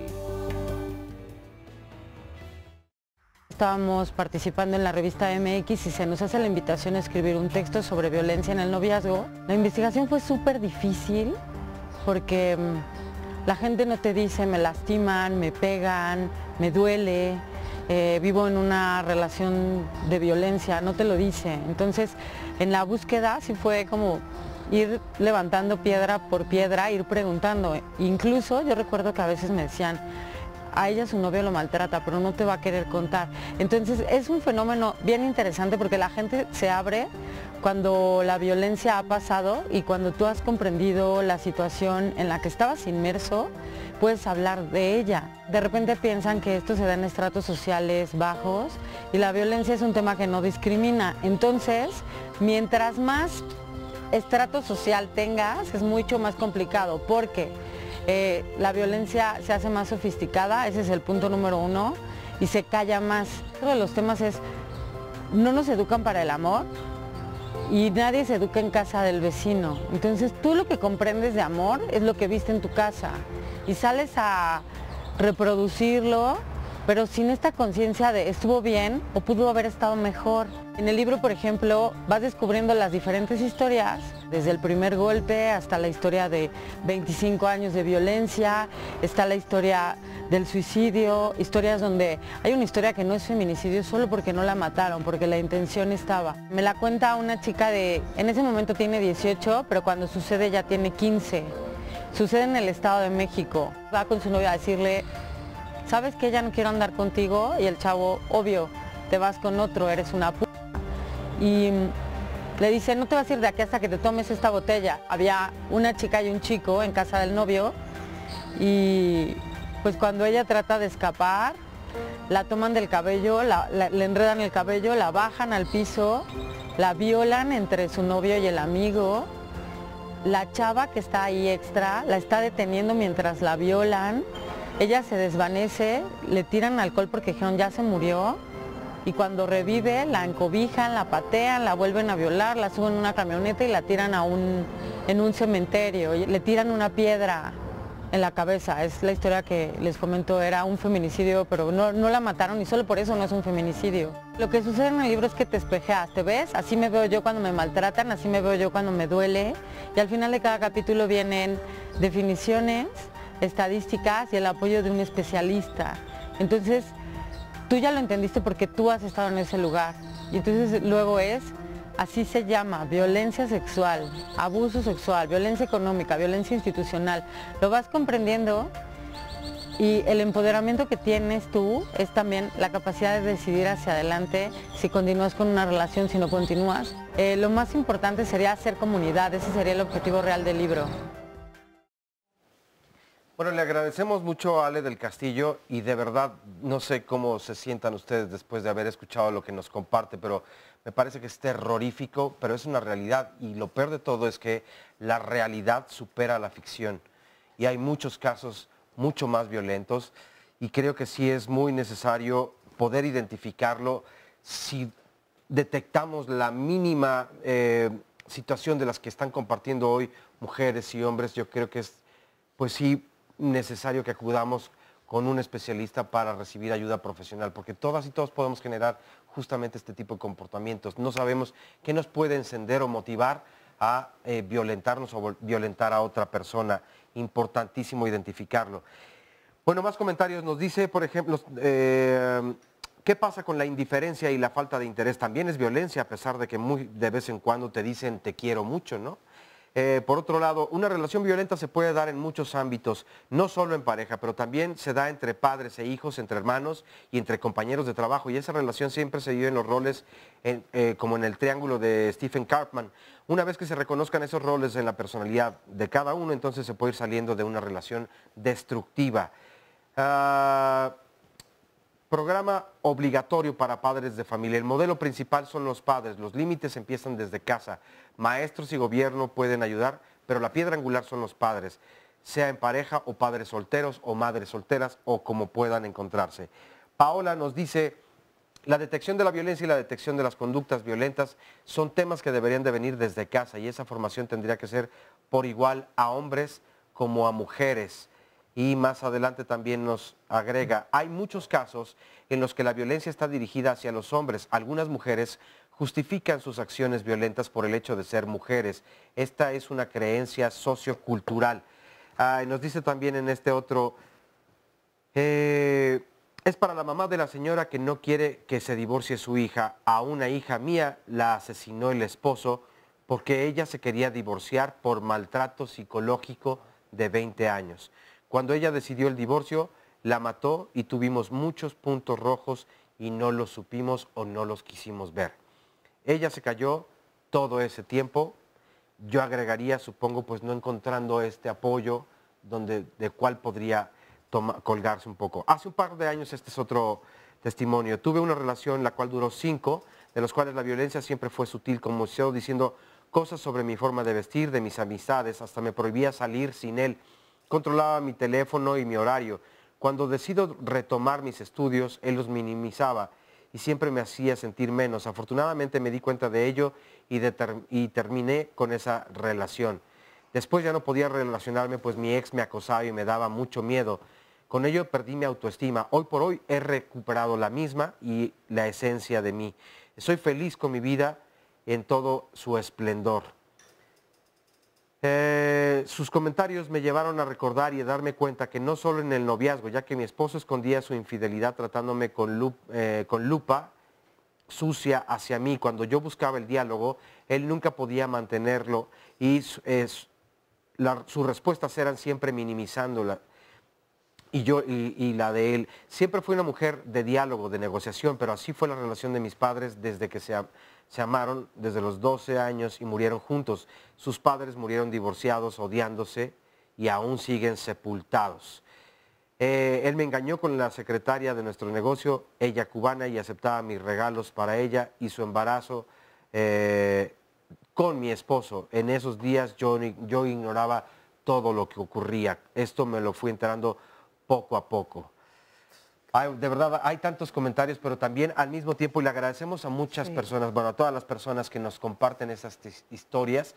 Estábamos participando en la revista MX y se nos hace la invitación a escribir un texto sobre violencia en el noviazgo. La investigación fue súper difícil porque la gente no te dice: me lastiman, me pegan, me duele, vivo en una relación de violencia, no te lo dice. Entonces, en la búsqueda sí fue como ir levantando piedra por piedra, ir preguntando. Incluso yo recuerdo que a veces me decían: a ella su novio lo maltrata, pero no te va a querer contar. Entonces es un fenómeno bien interesante porque la gente se abre cuando la violencia ha pasado y cuando tú has comprendido la situación en la que estabas inmerso, puedes hablar de ella. De repente piensan que esto se da en estratos sociales bajos y la violencia es un tema que no discrimina. Entonces, mientras más estrato social tengas, es mucho más complicado porque la violencia se hace más sofisticada, ese es el punto número uno, y se calla más. Uno de los temas es: no nos educan para el amor y nadie se educa en casa del vecino. Entonces tú lo que comprendes de amor es lo que viste en tu casa y sales a reproducirlo, pero sin esta conciencia de estuvo bien o pudo haber estado mejor. En el libro, por ejemplo, vas descubriendo las diferentes historias, desde el primer golpe hasta la historia de 25 años de violencia, está la historia del suicidio, historias donde hay una historia que no es feminicidio solo porque no la mataron, porque la intención estaba. Me la cuenta una chica en ese momento tiene 18, pero cuando sucede ya tiene 15. Sucede en el Estado de México. Va con su novia a decirle: ¿sabes que ya no quiero andar contigo? Y el chavo: obvio, te vas con otro, eres una p***. Y le dice: no te vas a ir de aquí hasta que te tomes esta botella. Había una chica y un chico en casa del novio y pues cuando ella trata de escapar, la toman del cabello, le enredan el cabello, la bajan al piso, la violan entre su novio y el amigo. La chava que está ahí extra la está deteniendo mientras la violan. Ella se desvanece, le tiran alcohol porque dijeron ya se murió. Y cuando revive, la encobijan, la patean, la vuelven a violar, la suben a una camioneta y la tiran en un cementerio. Le tiran una piedra en la cabeza. Es la historia que les comento, era un feminicidio, pero no la mataron y solo por eso no es un feminicidio. Lo que sucede en el libro es que te espejeas, ¿te ves? Así me veo yo cuando me maltratan, así me veo yo cuando me duele. Y al final de cada capítulo vienen definiciones, estadísticas y el apoyo de un especialista. Entonces, tú ya lo entendiste porque tú has estado en ese lugar. Y entonces luego así se llama: violencia sexual, abuso sexual, violencia económica, violencia institucional. Lo vas comprendiendo y el empoderamiento que tienes tú es también la capacidad de decidir hacia adelante si continúas con una relación, si no continúas. Lo más importante sería hacer comunidad, ese sería el objetivo real del libro. Bueno, le agradecemos mucho a Ale del Castillo y de verdad no sé cómo se sientan ustedes después de haber escuchado lo que nos comparte, pero me parece que es terrorífico, pero es una realidad y lo peor de todo es que la realidad supera la ficción y hay muchos casos mucho más violentos y creo que sí es muy necesario poder identificarlo. Si detectamos la mínima situación de las que están compartiendo hoy mujeres y hombres, yo creo que es, pues sí, necesario que acudamos con un especialista para recibir ayuda profesional, porque todas y todos podemos generar justamente este tipo de comportamientos. No sabemos qué nos puede encender o motivar a violentarnos o violentar a otra persona. Importantísimo identificarlo. Bueno, más comentarios. Nos dice, por ejemplo, ¿qué pasa con la indiferencia y la falta de interés? También es violencia, a pesar de que muy de vez en cuando te dicen te quiero mucho, ¿no? Por otro lado, una relación violenta se puede dar en muchos ámbitos, no solo en pareja, pero también se da entre padres e hijos, entre hermanos y entre compañeros de trabajo. Y esa relación siempre se dio en los roles, como en el triángulo de Stephen Karpman. Una vez que se reconozcan esos roles en la personalidad de cada uno, entonces se puede ir saliendo de una relación destructiva. Programa obligatorio para padres de familia. El modelo principal son los padres. Los límites empiezan desde casa. Maestros y gobierno pueden ayudar, pero la piedra angular son los padres, sea en pareja o padres solteros o madres solteras o como puedan encontrarse. Paola nos dice, la detección de la violencia y la detección de las conductas violentas son temas que deberían de venir desde casa y esa formación tendría que ser por igual a hombres como a mujeres. Y más adelante también nos agrega, hay muchos casos en los que la violencia está dirigida hacia los hombres. Algunas mujeres justifican sus acciones violentas por el hecho de ser mujeres. Esta es una creencia sociocultural. Nos dice también en este otro, es para la mamá de la señora que no quiere que se divorcie su hija. A una hija mía la asesinó el esposo porque ella se quería divorciar por maltrato psicológico de 20 años. Cuando ella decidió el divorcio, la mató y tuvimos muchos puntos rojos y no los supimos o no los quisimos ver. Ella se cayó todo ese tiempo. Yo agregaría, supongo, pues no encontrando este apoyo de cuál podría colgarse un poco. Hace un par de años, este es otro testimonio, tuve una relación la cual duró 5, de los cuales la violencia siempre fue sutil, como yo diciendo cosas sobre mi forma de vestir, de mis amistades, hasta me prohibía salir sin él. Controlaba mi teléfono y mi horario. Cuando decido retomar mis estudios, él los minimizaba y siempre me hacía sentir menos. Afortunadamente me di cuenta de ello y terminé con esa relación. Después ya no podía relacionarme, pues mi ex me acosaba y me daba mucho miedo. Con ello perdí mi autoestima. Hoy por hoy he recuperado la misma y la esencia de mí. Soy feliz con mi vida en todo su esplendor. Sus comentarios me llevaron a recordar y a darme cuenta que no solo en el noviazgo, ya que mi esposo escondía su infidelidad tratándome con lupa sucia hacia mí. Cuando yo buscaba el diálogo, él nunca podía mantenerlo y sus respuestas eran siempre minimizándola. Y la de él. Siempre fui una mujer de diálogo, de negociación, pero así fue la relación de mis padres desde que se amaron desde los 12 años y murieron juntos. Sus padres murieron divorciados, odiándose y aún siguen sepultados. Él me engañó con la secretaria de nuestro negocio, ella cubana, y aceptaba mis regalos para ella y su embarazo con mi esposo. En esos días yo ignoraba todo lo que ocurría. Esto me lo fui enterando poco a poco. De verdad, hay tantos comentarios, pero también al mismo tiempo, y le agradecemos a muchas personas, bueno, a todas las personas que nos comparten esas historias,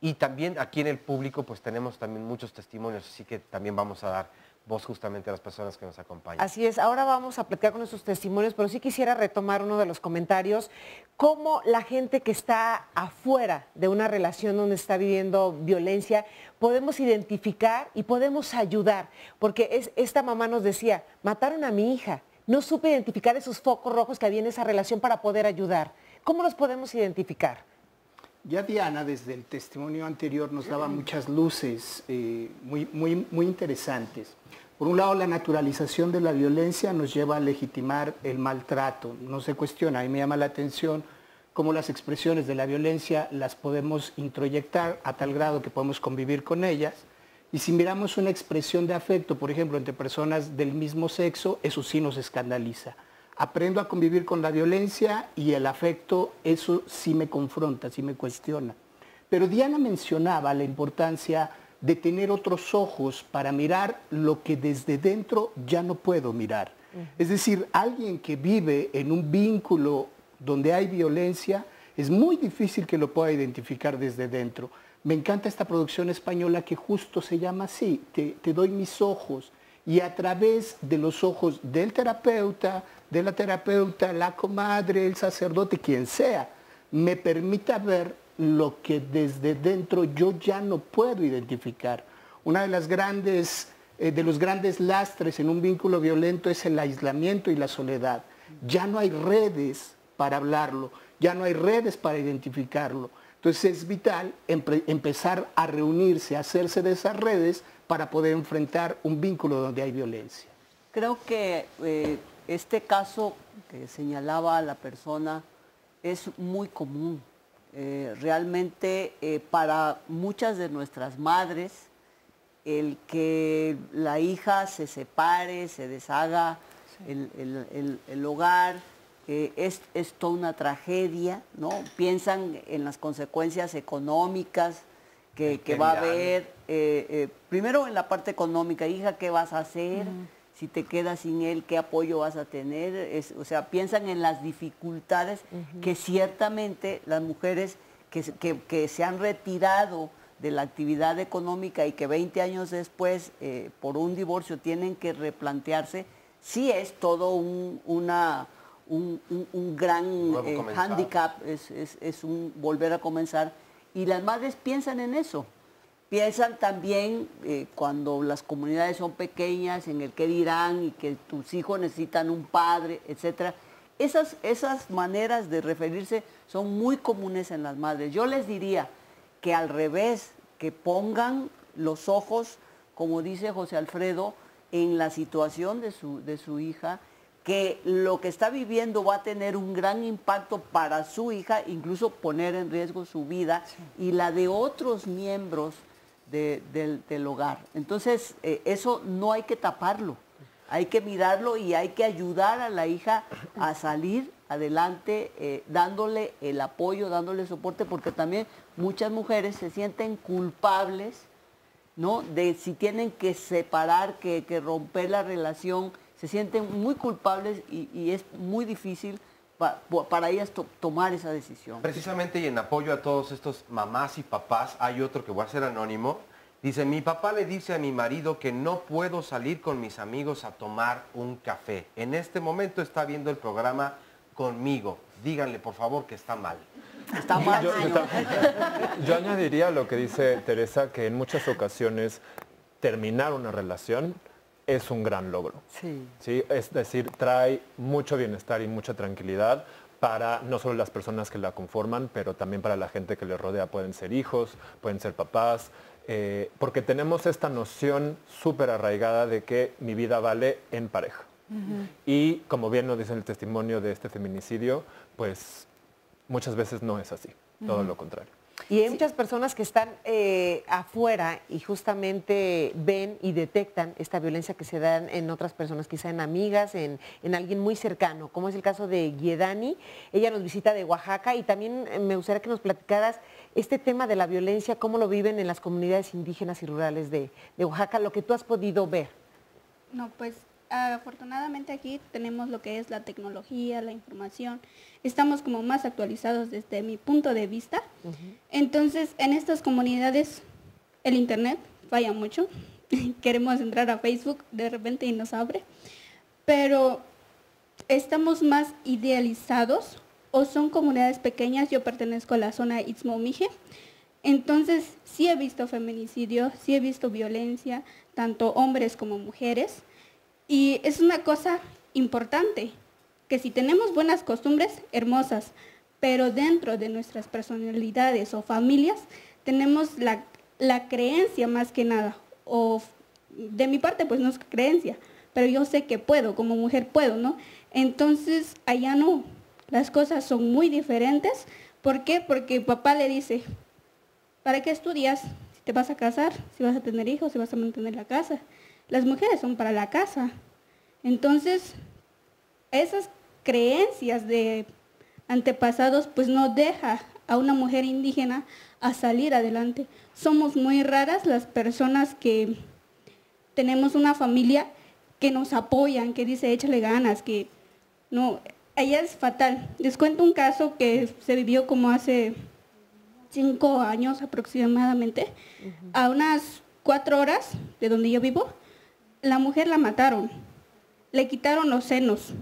y también aquí en el público, pues tenemos también muchos testimonios, así que también vamos a dar voz justamente a las personas que nos acompañan. Así es, ahora vamos a platicar con nuestros testimonios, pero sí quisiera retomar uno de los comentarios, cómo la gente que está afuera de una relación donde está viviendo violencia, podemos identificar y podemos ayudar, porque esta mamá nos decía, mataron a mi hija, no supe identificar esos focos rojos que había en esa relación para poder ayudar. ¿Cómo los podemos identificar? Ya Diana, desde el testimonio anterior, nos daba muchas luces muy interesantes. Por un lado, la naturalización de la violencia nos lleva a legitimar el maltrato. No se cuestiona, a mí me llama la atención cómo las expresiones de la violencia las podemos introyectar a tal grado que podemos convivir con ellas. Y si miramos una expresión de afecto, por ejemplo, entre personas del mismo sexo, eso sí nos escandaliza. Aprendo a convivir con la violencia y el afecto, eso sí me confronta, sí me cuestiona. Pero Diana mencionaba la importancia de tener otros ojos para mirar lo que desde dentro ya no puedo mirar. Es decir, alguien que vive en un vínculo donde hay violencia, es muy difícil que lo pueda identificar desde dentro. Me encanta esta producción española que justo se llama así, te doy mis ojos. y a través de los ojos del terapeuta, de la terapeuta, la comadre, el sacerdote, quien sea, me permita ver lo que desde dentro yo ya no puedo identificar. Una de las de los grandes lastres en un vínculo violento es el aislamiento y la soledad. Ya no hay redes para hablarlo, ya no hay redes para identificarlo. Entonces es vital empezar a reunirse, a hacerse de esas redes para poder enfrentar un vínculo donde hay violencia. Creo que este caso que señalaba la persona es muy común. Realmente para muchas de nuestras madres, el que la hija se separe, se deshaga el hogar, es toda una tragedia, ¿no? Piensan en las consecuencias económicas que va a haber, primero en la parte económica, hija, ¿qué vas a hacer? Si te quedas sin él, ¿qué apoyo vas a tener? O sea, piensan en las dificultades que ciertamente las mujeres que se han retirado de la actividad económica y que 20 años después, por un divorcio, tienen que replantearse, sí es todo un gran hándicap, es un volver a comenzar. Y las madres piensan en eso. Piensan también cuando las comunidades son pequeñas, en el qué dirán y que tus hijos necesitan un padre, etc. Esas maneras de referirse son muy comunes en las madres. Yo les diría que al revés, que pongan los ojos, como dice José Alfredo, en la situación de su hija, que lo que está viviendo va a tener un gran impacto para su hija, incluso poner en riesgo su vida y la de otros miembros del hogar. Entonces, eso no hay que taparlo, hay que mirarlo y hay que ayudar a la hija a salir adelante, dándole el apoyo, dándole soporte, porque también muchas mujeres se sienten culpables, ¿no? De si tienen que separar, que romper la relación, se sienten muy culpables y es muy difícil para ellas tomar esa decisión. Precisamente, y en apoyo a todos estos mamás y papás, hay otro que voy a hacer anónimo. Dice, mi papá le dice a mi marido que no puedo salir con mis amigos a tomar un café. En este momento está viendo el programa conmigo. Díganle, por favor, que está mal. Está mal, yo añadiría lo que dice Teresa, que en muchas ocasiones terminar una relación es un gran logro. ¿Sí? Es decir, trae mucho bienestar y mucha tranquilidad para no solo las personas que la conforman, pero también para la gente que le rodea. Pueden ser hijos, pueden ser papás, porque tenemos esta noción súper arraigada de que mi vida vale en pareja. Y como bien nos dice el testimonio de este feminicidio, pues muchas veces no es así, todo lo contrario. Y hay muchas personas que están afuera y justamente ven y detectan esta violencia que se da en otras personas, quizá en amigas, en alguien muy cercano, como es el caso de Guiedani. Ella nos visita de Oaxaca y también me gustaría que nos platicaras este tema de la violencia, cómo lo viven en las comunidades indígenas y rurales de Oaxaca, lo que tú has podido ver. No, pues afortunadamente aquí tenemos lo que es la tecnología, la información. Estamos como más actualizados desde mi punto de vista. Entonces, en estas comunidades el internet falla mucho. Queremos entrar a Facebook de repente y nos abre. Pero estamos más idealizados o son comunidades pequeñas. Yo pertenezco a la zona Istmo Mije. Entonces, sí he visto feminicidio, sí he visto violencia, tanto hombres como mujeres. Y es una cosa importante, que si tenemos buenas costumbres, hermosas, pero dentro de nuestras personalidades o familias, tenemos la creencia más que nada, o de mi parte pues no es creencia, pero yo sé que puedo, como mujer puedo, ¿no? Entonces allá no, las cosas son muy diferentes. ¿Por qué? Porque papá le dice, ¿para qué estudias? Si te vas a casar, si vas a tener hijos, si vas a mantener la casa. Las mujeres son para la casa. Entonces, esas creencias de antepasados pues no deja a una mujer indígena a salir adelante. Somos muy raras las personas que tenemos una familia que nos apoyan, que dice échale ganas, que no, ella es fatal. Les cuento un caso que se vivió como hace 5 años aproximadamente, a unas 4 horas de donde yo vivo. la mujer la mataron, le quitaron los senos.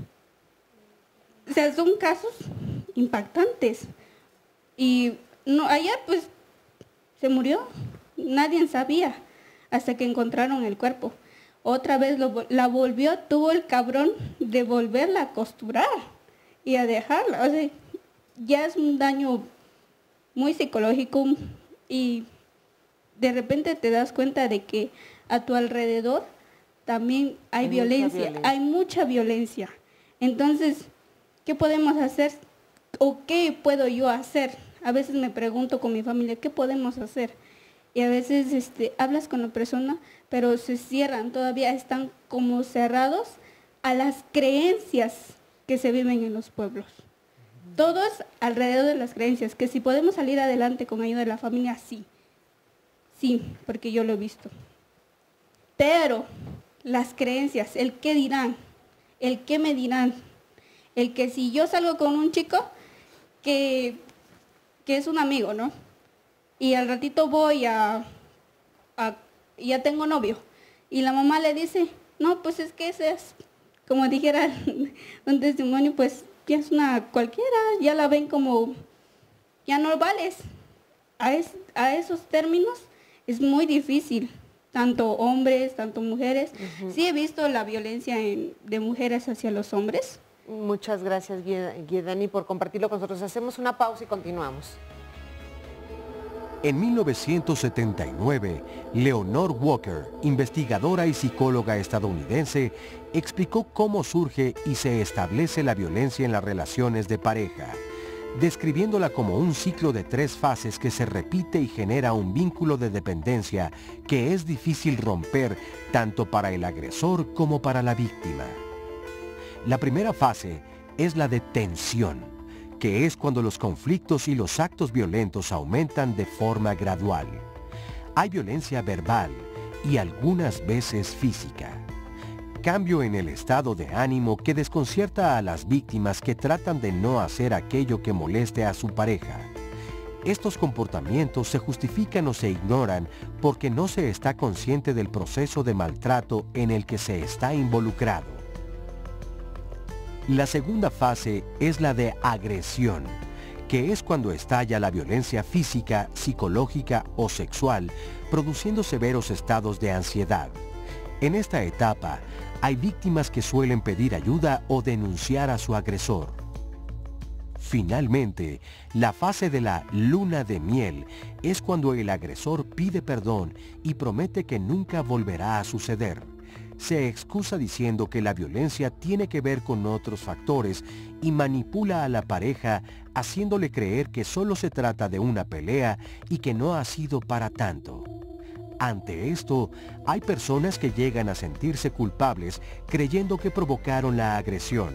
O sea, son casos impactantes. Y no, allá pues se murió, nadie sabía, hasta que encontraron el cuerpo. Otra vez la volvió, tuvo el cabrón de volverla a costurar y a dejarla. O sea, ya es un daño muy psicológico y de repente te das cuenta de que a tu alrededor también hay violencia, hay mucha violencia. Entonces, ¿qué podemos hacer? ¿O qué puedo yo hacer? A veces me pregunto con mi familia, ¿qué podemos hacer? Y a veces hablas con la persona, pero se cierran, todavía están como cerrados a las creencias que se viven en los pueblos. Todo es alrededor de las creencias, que si podemos salir adelante con ayuda de la familia, sí. Sí, porque yo lo he visto. Pero las creencias, el qué dirán, el qué me dirán, el que si yo salgo con un chico que es un amigo, ¿no? Y al ratito voy ya tengo novio. Y la mamá le dice, no, pues es que ese es, como dijera un testimonio, pues ya es una cualquiera, ya la ven como, ya no vales. A esos términos es muy difícil, tanto hombres, tanto mujeres. Sí he visto la violencia de mujeres hacia los hombres. Muchas gracias, Guiedani, por compartirlo con nosotros. Hacemos una pausa y continuamos. En 1979, Leonore Walker, investigadora y psicóloga estadounidense, explicó cómo surge y se establece la violencia en las relaciones de pareja, describiéndola como un ciclo de 3 fases que se repite y genera un vínculo de dependencia que es difícil romper tanto para el agresor como para la víctima. La primera fase es la de tensión, que es cuando los conflictos y los actos violentos aumentan de forma gradual. Hay violencia verbal y algunas veces física. Cambio en el estado de ánimo que desconcierta a las víctimas que tratan de no hacer aquello que moleste a su pareja. Estos comportamientos se justifican o se ignoran porque no se está consciente del proceso de maltrato en el que se está involucrado. La segunda fase es la de agresión, que es cuando estalla la violencia física, psicológica o sexual, produciendo severos estados de ansiedad. En esta etapa, hay víctimas que suelen pedir ayuda o denunciar a su agresor. Finalmente, la fase de la luna de miel es cuando el agresor pide perdón y promete que nunca volverá a suceder. Se excusa diciendo que la violencia tiene que ver con otros factores y manipula a la pareja haciéndole creer que solo se trata de una pelea y que no ha sido para tanto. Ante esto, hay personas que llegan a sentirse culpables creyendo que provocaron la agresión.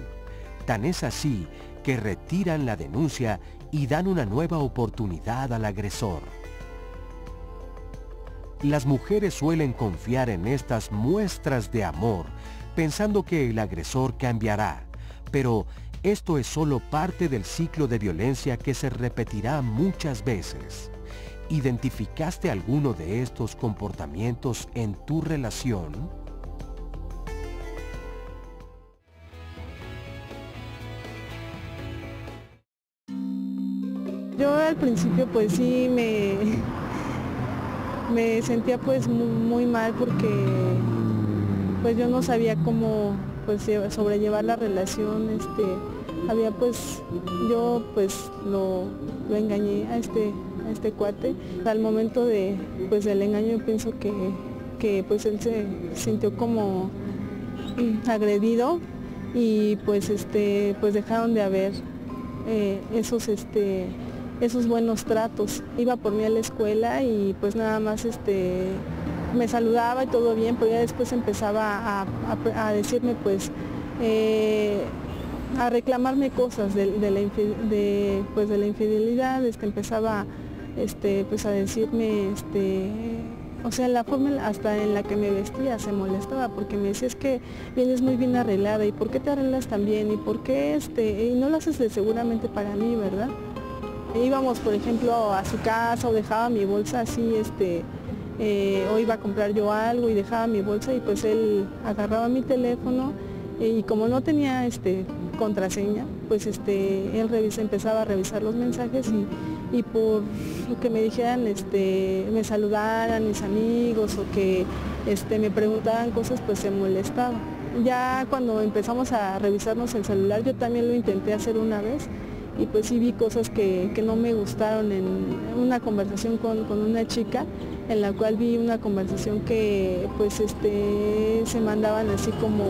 Tan es así que retiran la denuncia y dan una nueva oportunidad al agresor. Las mujeres suelen confiar en estas muestras de amor, pensando que el agresor cambiará, pero esto es solo parte del ciclo de violencia que se repetirá muchas veces. ¿Identificaste alguno de estos comportamientos en tu relación? Yo al principio pues sí me sentía pues muy mal porque pues yo no sabía cómo pues sobrellevar la relación. Había pues yo pues lo engañé a este cuate. Al momento pues del engaño yo pienso que pues él se sintió como agredido y pues pues dejaron de haber esos buenos tratos. Iba por mí a la escuela y pues nada más me saludaba y todo bien, pero ya después empezaba a decirme pues a reclamarme cosas de la infidelidad. Empezaba pues a decirme o sea, la forma hasta en la que me vestía se molestaba porque me decía, es que vienes muy bien arreglada, ¿y por qué te arreglas tan bien? ¿Y por qué y no lo haces seguramente para mí, verdad? Íbamos, por ejemplo, a su casa o dejaba mi bolsa así o iba a comprar yo algo y dejaba mi bolsa y pues él agarraba mi teléfono y como no tenía contraseña, pues él empezaba a revisar los mensajes y por lo que me dijeran, me saludaran mis amigos o que me preguntaban cosas, pues se molestaba. Ya cuando empezamos a revisarnos el celular, yo también lo intenté hacer una vez y pues sí vi cosas que no me gustaron en una conversación con una chica, en la cual vi una conversación que pues se mandaban así como,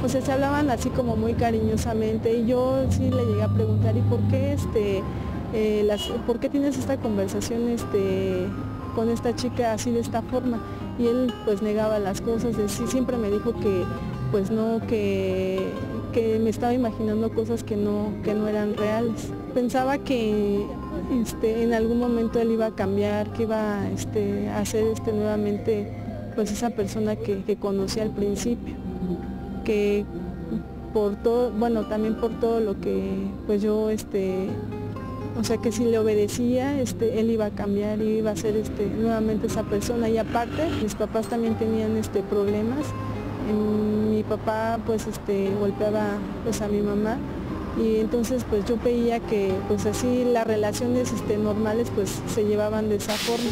o sea, se hablaban así como muy cariñosamente y yo sí le llegué a preguntar, ¿y por qué ¿por qué tienes esta conversación con esta chica así de esta forma? Y él pues negaba las cosas, siempre me dijo que pues no, que me estaba imaginando cosas que no eran reales. Pensaba que en algún momento él iba a cambiar, que iba a ser nuevamente pues esa persona que conocí al principio, que por todo, bueno, también por todo lo que pues yo o sea que si le obedecía, él iba a cambiar y iba a ser nuevamente esa persona. Y aparte, mis papás también tenían problemas. Mi papá pues golpeaba pues a mi mamá y entonces pues yo veía que pues así las relaciones normales pues se llevaban de esa forma.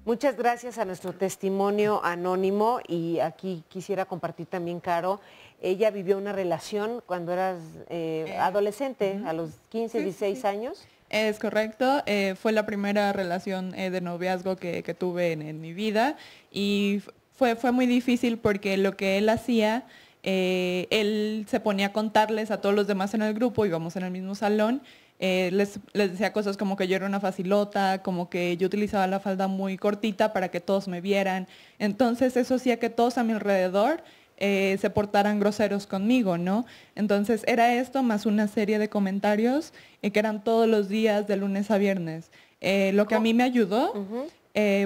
Muchas gracias a nuestro testimonio anónimo y aquí quisiera compartir también, Caro. Ella vivió una relación cuando eras adolescente, a los 15, 16 años. Es correcto, fue la primera relación de noviazgo que tuve en mi vida y fue muy difícil porque lo que él hacía, él se ponía a contarles a todos los demás en el grupo, íbamos en el mismo salón, les decía cosas como que yo era una facilota, como que yo utilizaba la falda muy cortita para que todos me vieran, entonces eso hacía que todos a mi alrededor se portaran groseros conmigo, ¿no? Entonces era esto más una serie de comentarios que eran todos los días de lunes a viernes. Lo que a mí me ayudó,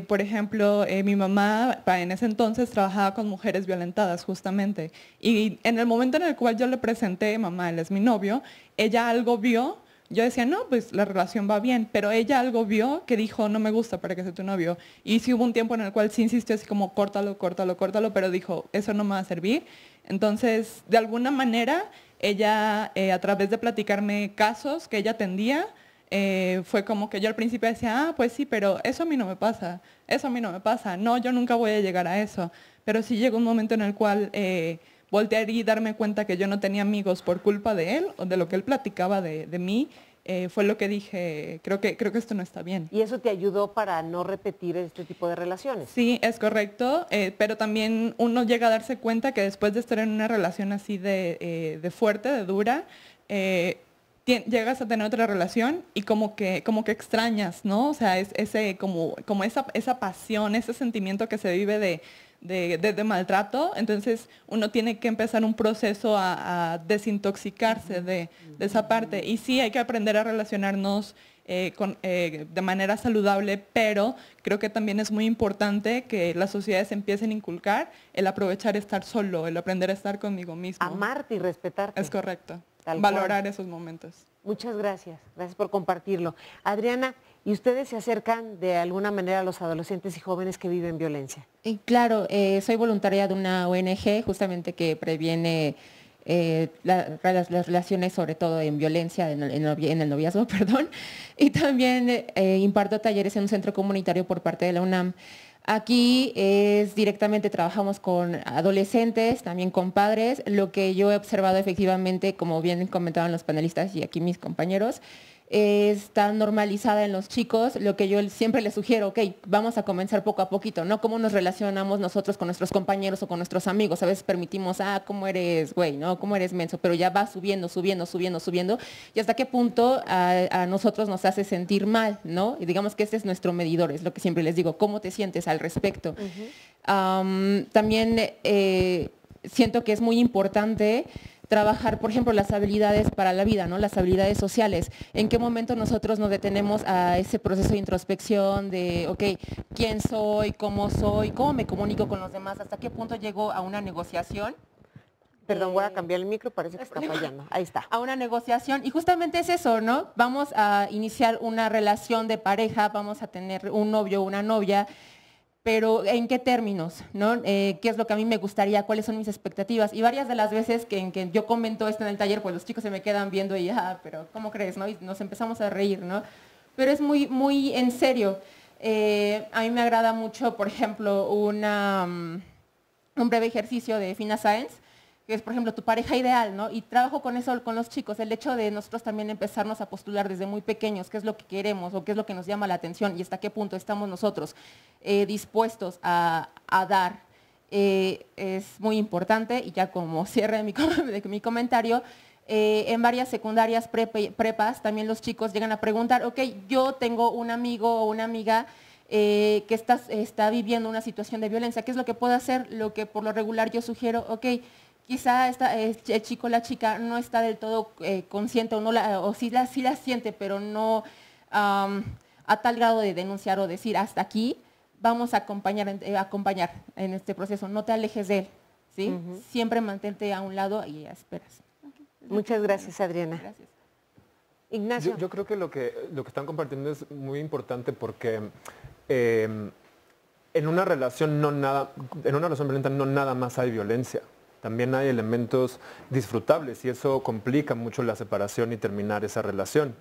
por ejemplo, mi mamá en ese entonces trabajaba con mujeres violentadas justamente y en el momento en el cual yo le presenté, mamá, él es mi novio, ella algo vio. Yo decía, no, pues la relación va bien, pero ella algo vio que dijo, no me gusta para que sea tu novio. Y sí hubo un tiempo en el cual sí insistió así como, córtalo, córtalo, córtalo, pero dijo, eso no me va a servir. Entonces, de alguna manera, ella, a través de platicarme casos que ella atendía, fue como que yo al principio decía, pues sí, pero eso a mí no me pasa, eso a mí no me pasa, no, yo nunca voy a llegar a eso. Pero sí llegó un momento en el cual voltear y darme cuenta que yo no tenía amigos por culpa de él o de lo que él platicaba de mí, fue lo que dije, creo que esto no está bien. ¿Y eso te ayudó para no repetir este tipo de relaciones? Sí, es correcto, pero también uno llega a darse cuenta que después de estar en una relación así de fuerte, de dura, llegas a tener otra relación y como que extrañas, ¿no? O sea, es como esa pasión, ese sentimiento que se vive de maltrato, entonces uno tiene que empezar un proceso a desintoxicarse de esa parte. Y sí, hay que aprender a relacionarnos de manera saludable, pero creo que también es muy importante que las sociedades empiecen a inculcar el aprovechar estar solo, el aprender a estar conmigo mismo. Amarte y respetarte. Es correcto. Valorar esos momentos. Muchas gracias. Gracias por compartirlo. Adriana, ¿y ustedes se acercan de alguna manera a los adolescentes y jóvenes que viven violencia? Claro, soy voluntaria de una ONG justamente que previene las relaciones, sobre todo en violencia, en el noviazgo, perdón. Y también imparto talleres en un centro comunitario por parte de la UNAM. Aquí directamente trabajamos con adolescentes, también con padres. Lo que yo he observado efectivamente, como bien comentaban los panelistas y aquí mis compañeros, está normalizada en los chicos. Lo que yo siempre les sugiero, ok, vamos a comenzar poco a poquito, ¿no? Cómo nos relacionamos nosotros con nuestros compañeros o con nuestros amigos. A veces permitimos, cómo eres güey, ¿no? Cómo eres menso, pero ya va subiendo. Y hasta qué punto a nosotros nos hace sentir mal, ¿no? Y digamos que este es nuestro medidor, es lo que siempre les digo, ¿cómo te sientes al respecto? También siento que es muy importante trabajar, por ejemplo, las habilidades para la vida, ¿no? Las habilidades sociales. ¿En qué momento nosotros nos detenemos a ese proceso de introspección de, ok, quién soy, cómo me comunico con los demás, hasta qué punto llego a una negociación Perdón, voy a cambiar el micro, parece que está fallando. Ahí está. A una negociación. Y justamente es eso, ¿no? Vamos a iniciar una relación de pareja, vamos a tener un novio o una novia, pero ¿en qué términos? ¿No? ¿Qué es lo que a mí me gustaría? ¿Cuáles son mis expectativas? Y varias de las veces que yo comento esto en el taller, pues los chicos se me quedan viendo y, pero ¿cómo crees? ¿No? Y nos empezamos a reír, ¿no? Pero es muy, muy en serio. A mí me agrada mucho, por ejemplo, un breve ejercicio de Fina Science, que es, por ejemplo, tu pareja ideal, ¿no? Y trabajo con eso con los chicos, el hecho de nosotros también empezarnos a postular desde muy pequeños qué es lo que queremos o qué es lo que nos llama la atención y hasta qué punto estamos nosotros dispuestos a dar. Es muy importante, y ya como cierre de mi comentario, en varias secundarias, prepas, también los chicos llegan a preguntar, ok, yo tengo un amigo o una amiga que está viviendo una situación de violencia, ¿qué es lo que puedo hacer? Lo que por lo regular yo sugiero, ok, quizá el chico o la chica no está del todo consciente o sí la siente, pero no a tal grado de denunciar o decir hasta aquí, vamos a acompañar en este proceso, no te alejes de él, ¿sí? Siempre mantente a un lado y esperas. Muchas gracias, Adriana. Gracias. Ignacio. Yo creo que lo que están compartiendo es muy importante porque en una relación violenta no nada más hay violencia. También hay elementos disfrutables y eso complica mucho la separación y terminar esa relación.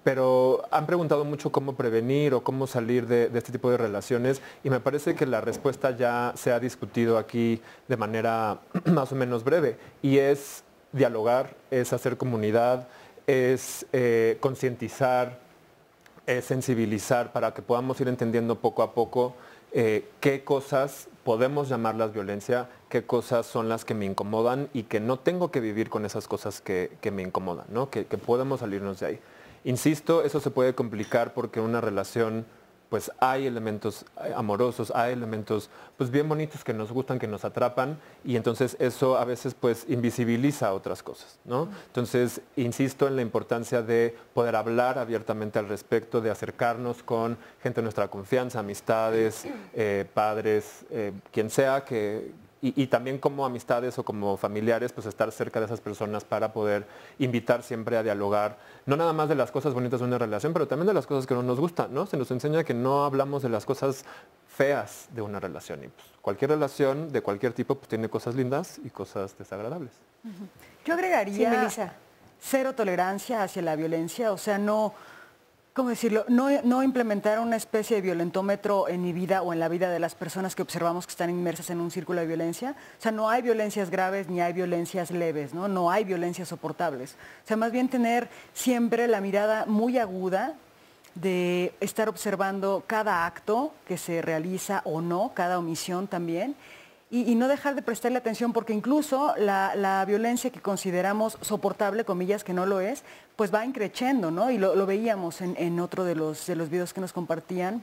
Pero han preguntado mucho cómo prevenir o cómo salir de este tipo de relaciones y me parece que la respuesta ya se ha discutido aquí de manera más o menos breve y es dialogar, es hacer comunidad, es concientizar, es sensibilizar para que podamos ir entendiendo poco a poco qué cosas podemos llamarlas violencia, qué cosas son las que me incomodan y que no tengo que vivir con esas cosas que me incomodan, ¿no? Que podemos salirnos de ahí. Insisto, eso se puede complicar porque en una relación pues hay elementos amorosos, hay elementos pues bien bonitos que nos gustan, que nos atrapan y entonces eso a veces pues invisibiliza otras cosas, ¿no? Entonces insisto en la importancia de poder hablar abiertamente al respecto, de acercarnos con gente de nuestra confianza, amistades, padres, quien sea y también como amistades o como familiares, pues estar cerca de esas personas para poder invitar siempre a dialogar, no nada más de las cosas bonitas de una relación, pero también de las cosas que no nos gustan, ¿no? Se nos enseña que no hablamos de las cosas feas de una relación y pues, cualquier relación de cualquier tipo pues, tiene cosas lindas y cosas desagradables. Yo agregaría cero tolerancia hacia la violencia, o sea, ¿cómo decirlo? No implementar una especie de violentómetro en mi vida o en la vida de las personas que observamos que están inmersas en un círculo de violencia. O sea, no hay violencias graves ni hay violencias leves, ¿no? No hay violencias soportables. O sea, más bien tener siempre la mirada muy aguda de estar observando cada acto que se realiza o no, cada omisión también. Y no dejar de prestarle atención porque incluso la violencia que consideramos soportable, comillas, que no lo es, pues va increciendo, ¿no? Y lo veíamos en otro de los videos que nos compartían,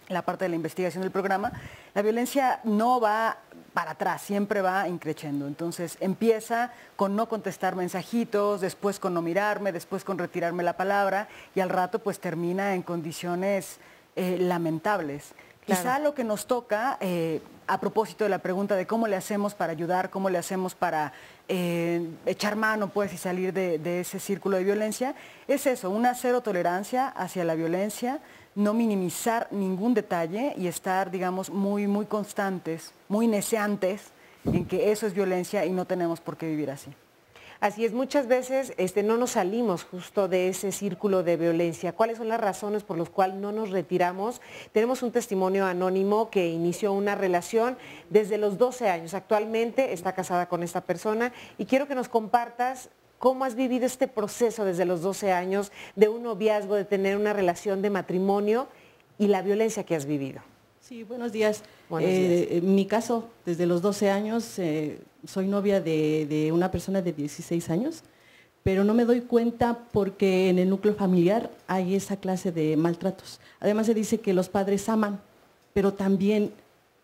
la parte de la investigación del programa. La violencia no va para atrás, siempre va increciendo. Entonces empieza con no contestar mensajitos, después con no mirarme, después con retirarme la palabra y al rato pues termina en condiciones lamentables. Claro. Quizá lo que nos toca, a propósito de la pregunta de cómo le hacemos para ayudar, cómo le hacemos para echar mano pues, y salir de ese círculo de violencia, es eso, una cero tolerancia hacia la violencia, no minimizar ningún detalle y estar, digamos, muy, muy constantes, muy neceantes en que eso es violencia y no tenemos por qué vivir así. Así es, muchas veces no nos salimos justo de ese círculo de violencia. ¿Cuáles son las razones por las cuales no nos retiramos? Tenemos un testimonio anónimo que inició una relación desde los 12 años. Actualmente está casada con esta persona y quiero que nos compartas cómo has vivido este proceso desde los 12 años de un noviazgo, de tener una relación de matrimonio y la violencia que has vivido. Sí, buenos días. Buenos días. En mi caso, desde los 12 años, soy novia de una persona de 16 años, pero no me doy cuenta porque en el núcleo familiar hay esa clase de maltratos. Además se dice que los padres aman, pero también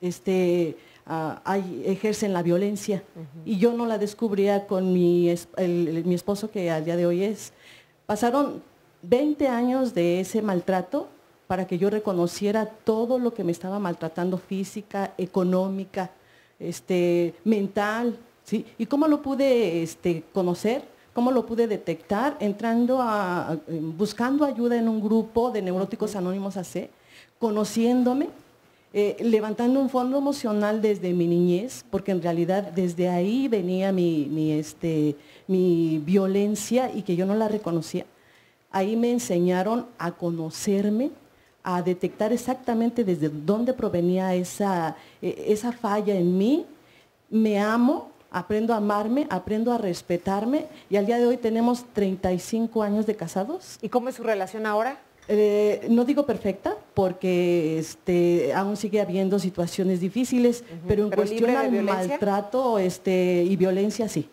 ejercen la violencia. Y yo no la descubría con mi esposo, que al día de hoy es. Pasaron 20 años de ese maltrato para que yo reconociera todo lo que me estaba maltratando, física, económica, mental, ¿sí? ¿Y cómo lo pude conocer? ¿Cómo lo pude detectar? Buscando ayuda en un grupo de Neuróticos Anónimos AC, conociéndome, levantando un fondo emocional desde mi niñez, porque en realidad desde ahí venía mi violencia y que yo no la reconocía. Ahí me enseñaron a conocerme, a detectar exactamente desde dónde provenía esa falla en mí. Me amo, aprendo a amarme, aprendo a respetarme y al día de hoy tenemos 35 años de casados. ¿Y cómo es su relación ahora? No digo perfecta porque aún sigue habiendo situaciones difíciles, pero en cuestión al maltrato y violencia sí.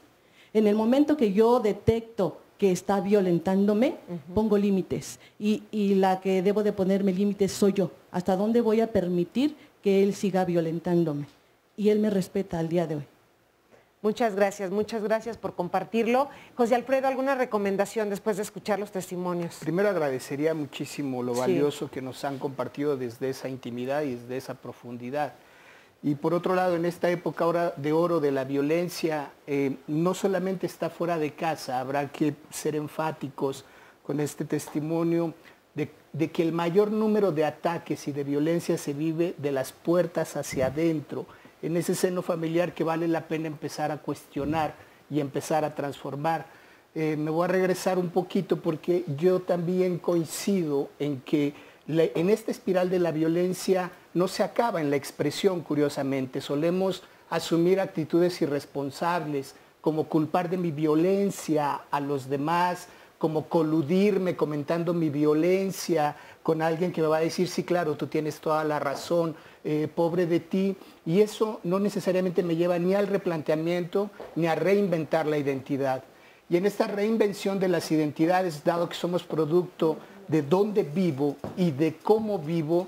En el momento que yo detecto que está violentándome, pongo límites y la que debo de ponerme límites soy yo. ¿Hasta dónde voy a permitir que él siga violentándome? Y él me respeta al día de hoy. Muchas gracias por compartirlo. José Alfredo, ¿alguna recomendación después de escuchar los testimonios? Primero agradecería muchísimo lo valioso que nos han compartido desde esa intimidad y desde esa profundidad. Y por otro lado, en esta época ahora de oro de la violencia, no solamente está fuera de casa, habrá que ser enfáticos con este testimonio de que el mayor número de ataques y de violencia se vive de las puertas hacia adentro, en ese seno familiar que vale la pena empezar a cuestionar y empezar a transformar. Me voy a regresar un poquito porque yo también coincido en que en esta espiral de la violencia no se acaba en la expresión, curiosamente. Solemos asumir actitudes irresponsables, como culpar de mi violencia a los demás, como coludirme comentando mi violencia con alguien que me va a decir, sí, claro, tú tienes toda la razón, pobre de ti. Y eso no necesariamente me lleva ni al replanteamiento ni a reinventar la identidad. Y en esta reinvención de las identidades, dado que somos producto de dónde vivo y de cómo vivo,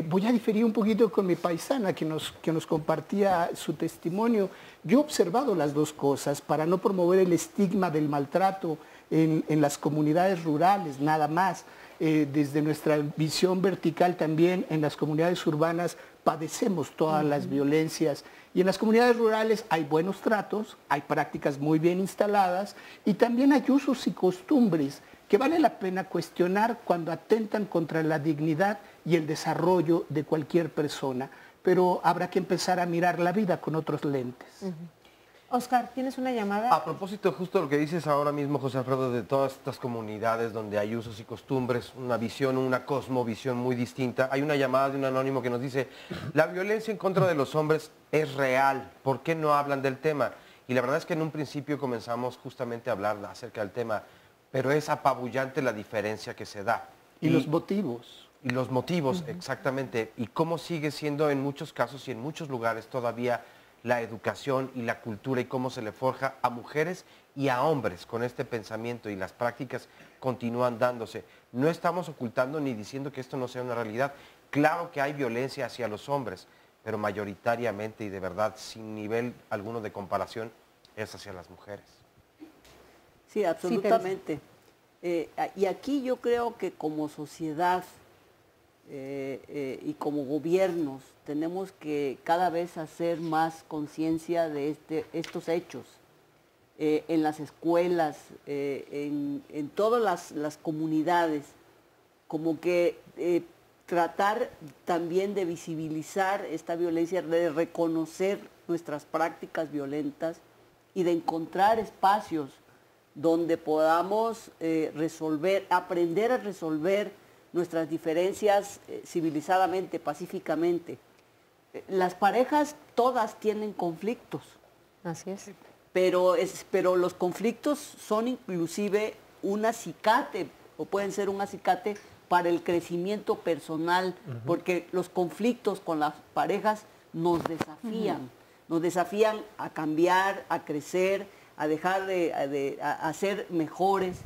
voy a diferir un poquito con mi paisana que nos compartía su testimonio. Yo he observado las dos cosas para no promover el estigma del maltrato en las comunidades rurales, nada más. Desde nuestra visión vertical también en las comunidades urbanas padecemos todas las violencias. Y en las comunidades rurales hay buenos tratos, hay prácticas muy bien instaladas y también hay usos y costumbres que vale la pena cuestionar cuando atentan contra la dignidad y el desarrollo de cualquier persona. Pero habrá que empezar a mirar la vida con otros lentes. Oscar, ¿tienes una llamada? A propósito, justo lo que dices ahora mismo, José Alfredo, de todas estas comunidades donde hay usos y costumbres, una visión, una cosmovisión muy distinta. Hay una llamada de un anónimo que nos dice, la violencia en contra de los hombres es real, ¿por qué no hablan del tema? Y la verdad es que en un principio comenzamos justamente a hablar acerca del tema, pero es apabullante la diferencia que se da. Y los motivos. Y los motivos, exactamente. Y cómo sigue siendo en muchos casos y en muchos lugares todavía la educación y la cultura y cómo se le forja a mujeres y a hombres con este pensamiento y las prácticas continúan dándose. No estamos ocultando ni diciendo que esto no sea una realidad. Claro que hay violencia hacia los hombres, pero mayoritariamente y de verdad sin nivel alguno de comparación es hacia las mujeres. Sí, absolutamente. Y aquí yo creo que como sociedad y como gobiernos tenemos que cada vez hacer más conciencia de estos hechos. En las escuelas, en todas las comunidades, como que tratar también de visibilizar esta violencia, de reconocer nuestras prácticas violentas y de encontrar espacios donde podamos aprender a resolver nuestras diferencias civilizadamente, pacíficamente. Las parejas todas tienen conflictos. Así es. Pero los conflictos son inclusive un acicate, o pueden ser un acicate para el crecimiento personal, porque los conflictos con las parejas nos desafían a cambiar, a crecer, a dejar a ser mejores.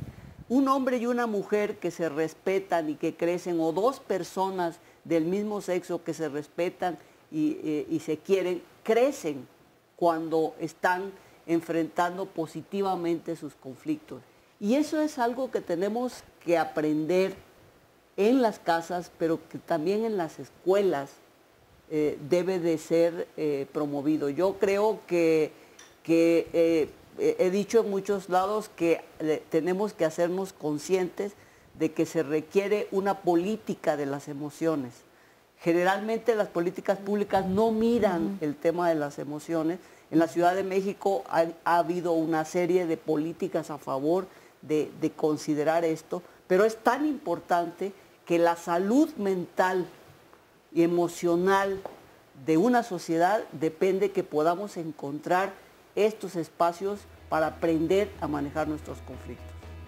Un hombre y una mujer que se respetan y que crecen, o dos personas del mismo sexo que se respetan y se quieren, crecen cuando están enfrentando positivamente sus conflictos. Y eso es algo que tenemos que aprender en las casas, pero que también en las escuelas debe de ser promovido. Yo creo que que he dicho en muchos lados que tenemos que hacernos conscientes de que se requiere una política de las emociones. Generalmente las políticas públicas no miran el tema de las emociones. En la Ciudad de México ha habido una serie de políticas a favor de considerar esto, pero es tan importante que la salud mental y emocional de una sociedad depende que podamos encontrar estos espacios para aprender a manejar nuestros conflictos.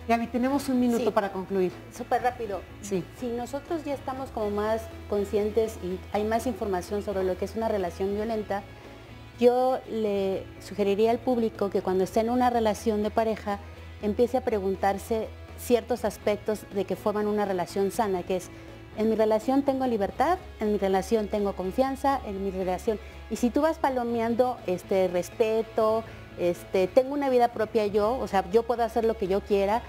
Gaby, tenemos un minuto para concluir. Súper rápido. Sí. Si nosotros ya estamos como más conscientes y hay más información sobre lo que es una relación violenta, yo le sugeriría al público que cuando esté en una relación de pareja empiece a preguntarse ciertos aspectos de que forman una relación sana, que es, en mi relación tengo libertad, en mi relación tengo confianza, en mi relación... Y si tú vas palomeando respeto, tengo una vida propia yo, o sea, yo puedo hacer lo que yo quiera.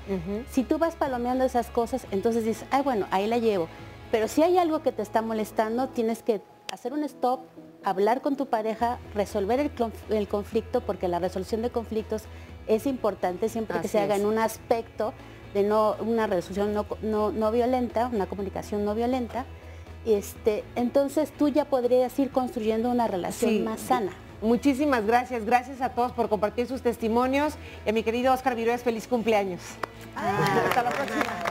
Si tú vas palomeando esas cosas, entonces dices, ay, bueno, ahí la llevo. Pero si hay algo que te está molestando, tienes que hacer un stop, hablar con tu pareja, resolver el conflicto, porque la resolución de conflictos es importante siempre que se haga en un aspecto de una resolución no violenta, una comunicación no violenta. Entonces tú ya podrías ir construyendo una relación más sana. Muchísimas gracias. Gracias a todos por compartir sus testimonios. Y a mi querido Óscar Virués, feliz cumpleaños. Hasta la próxima.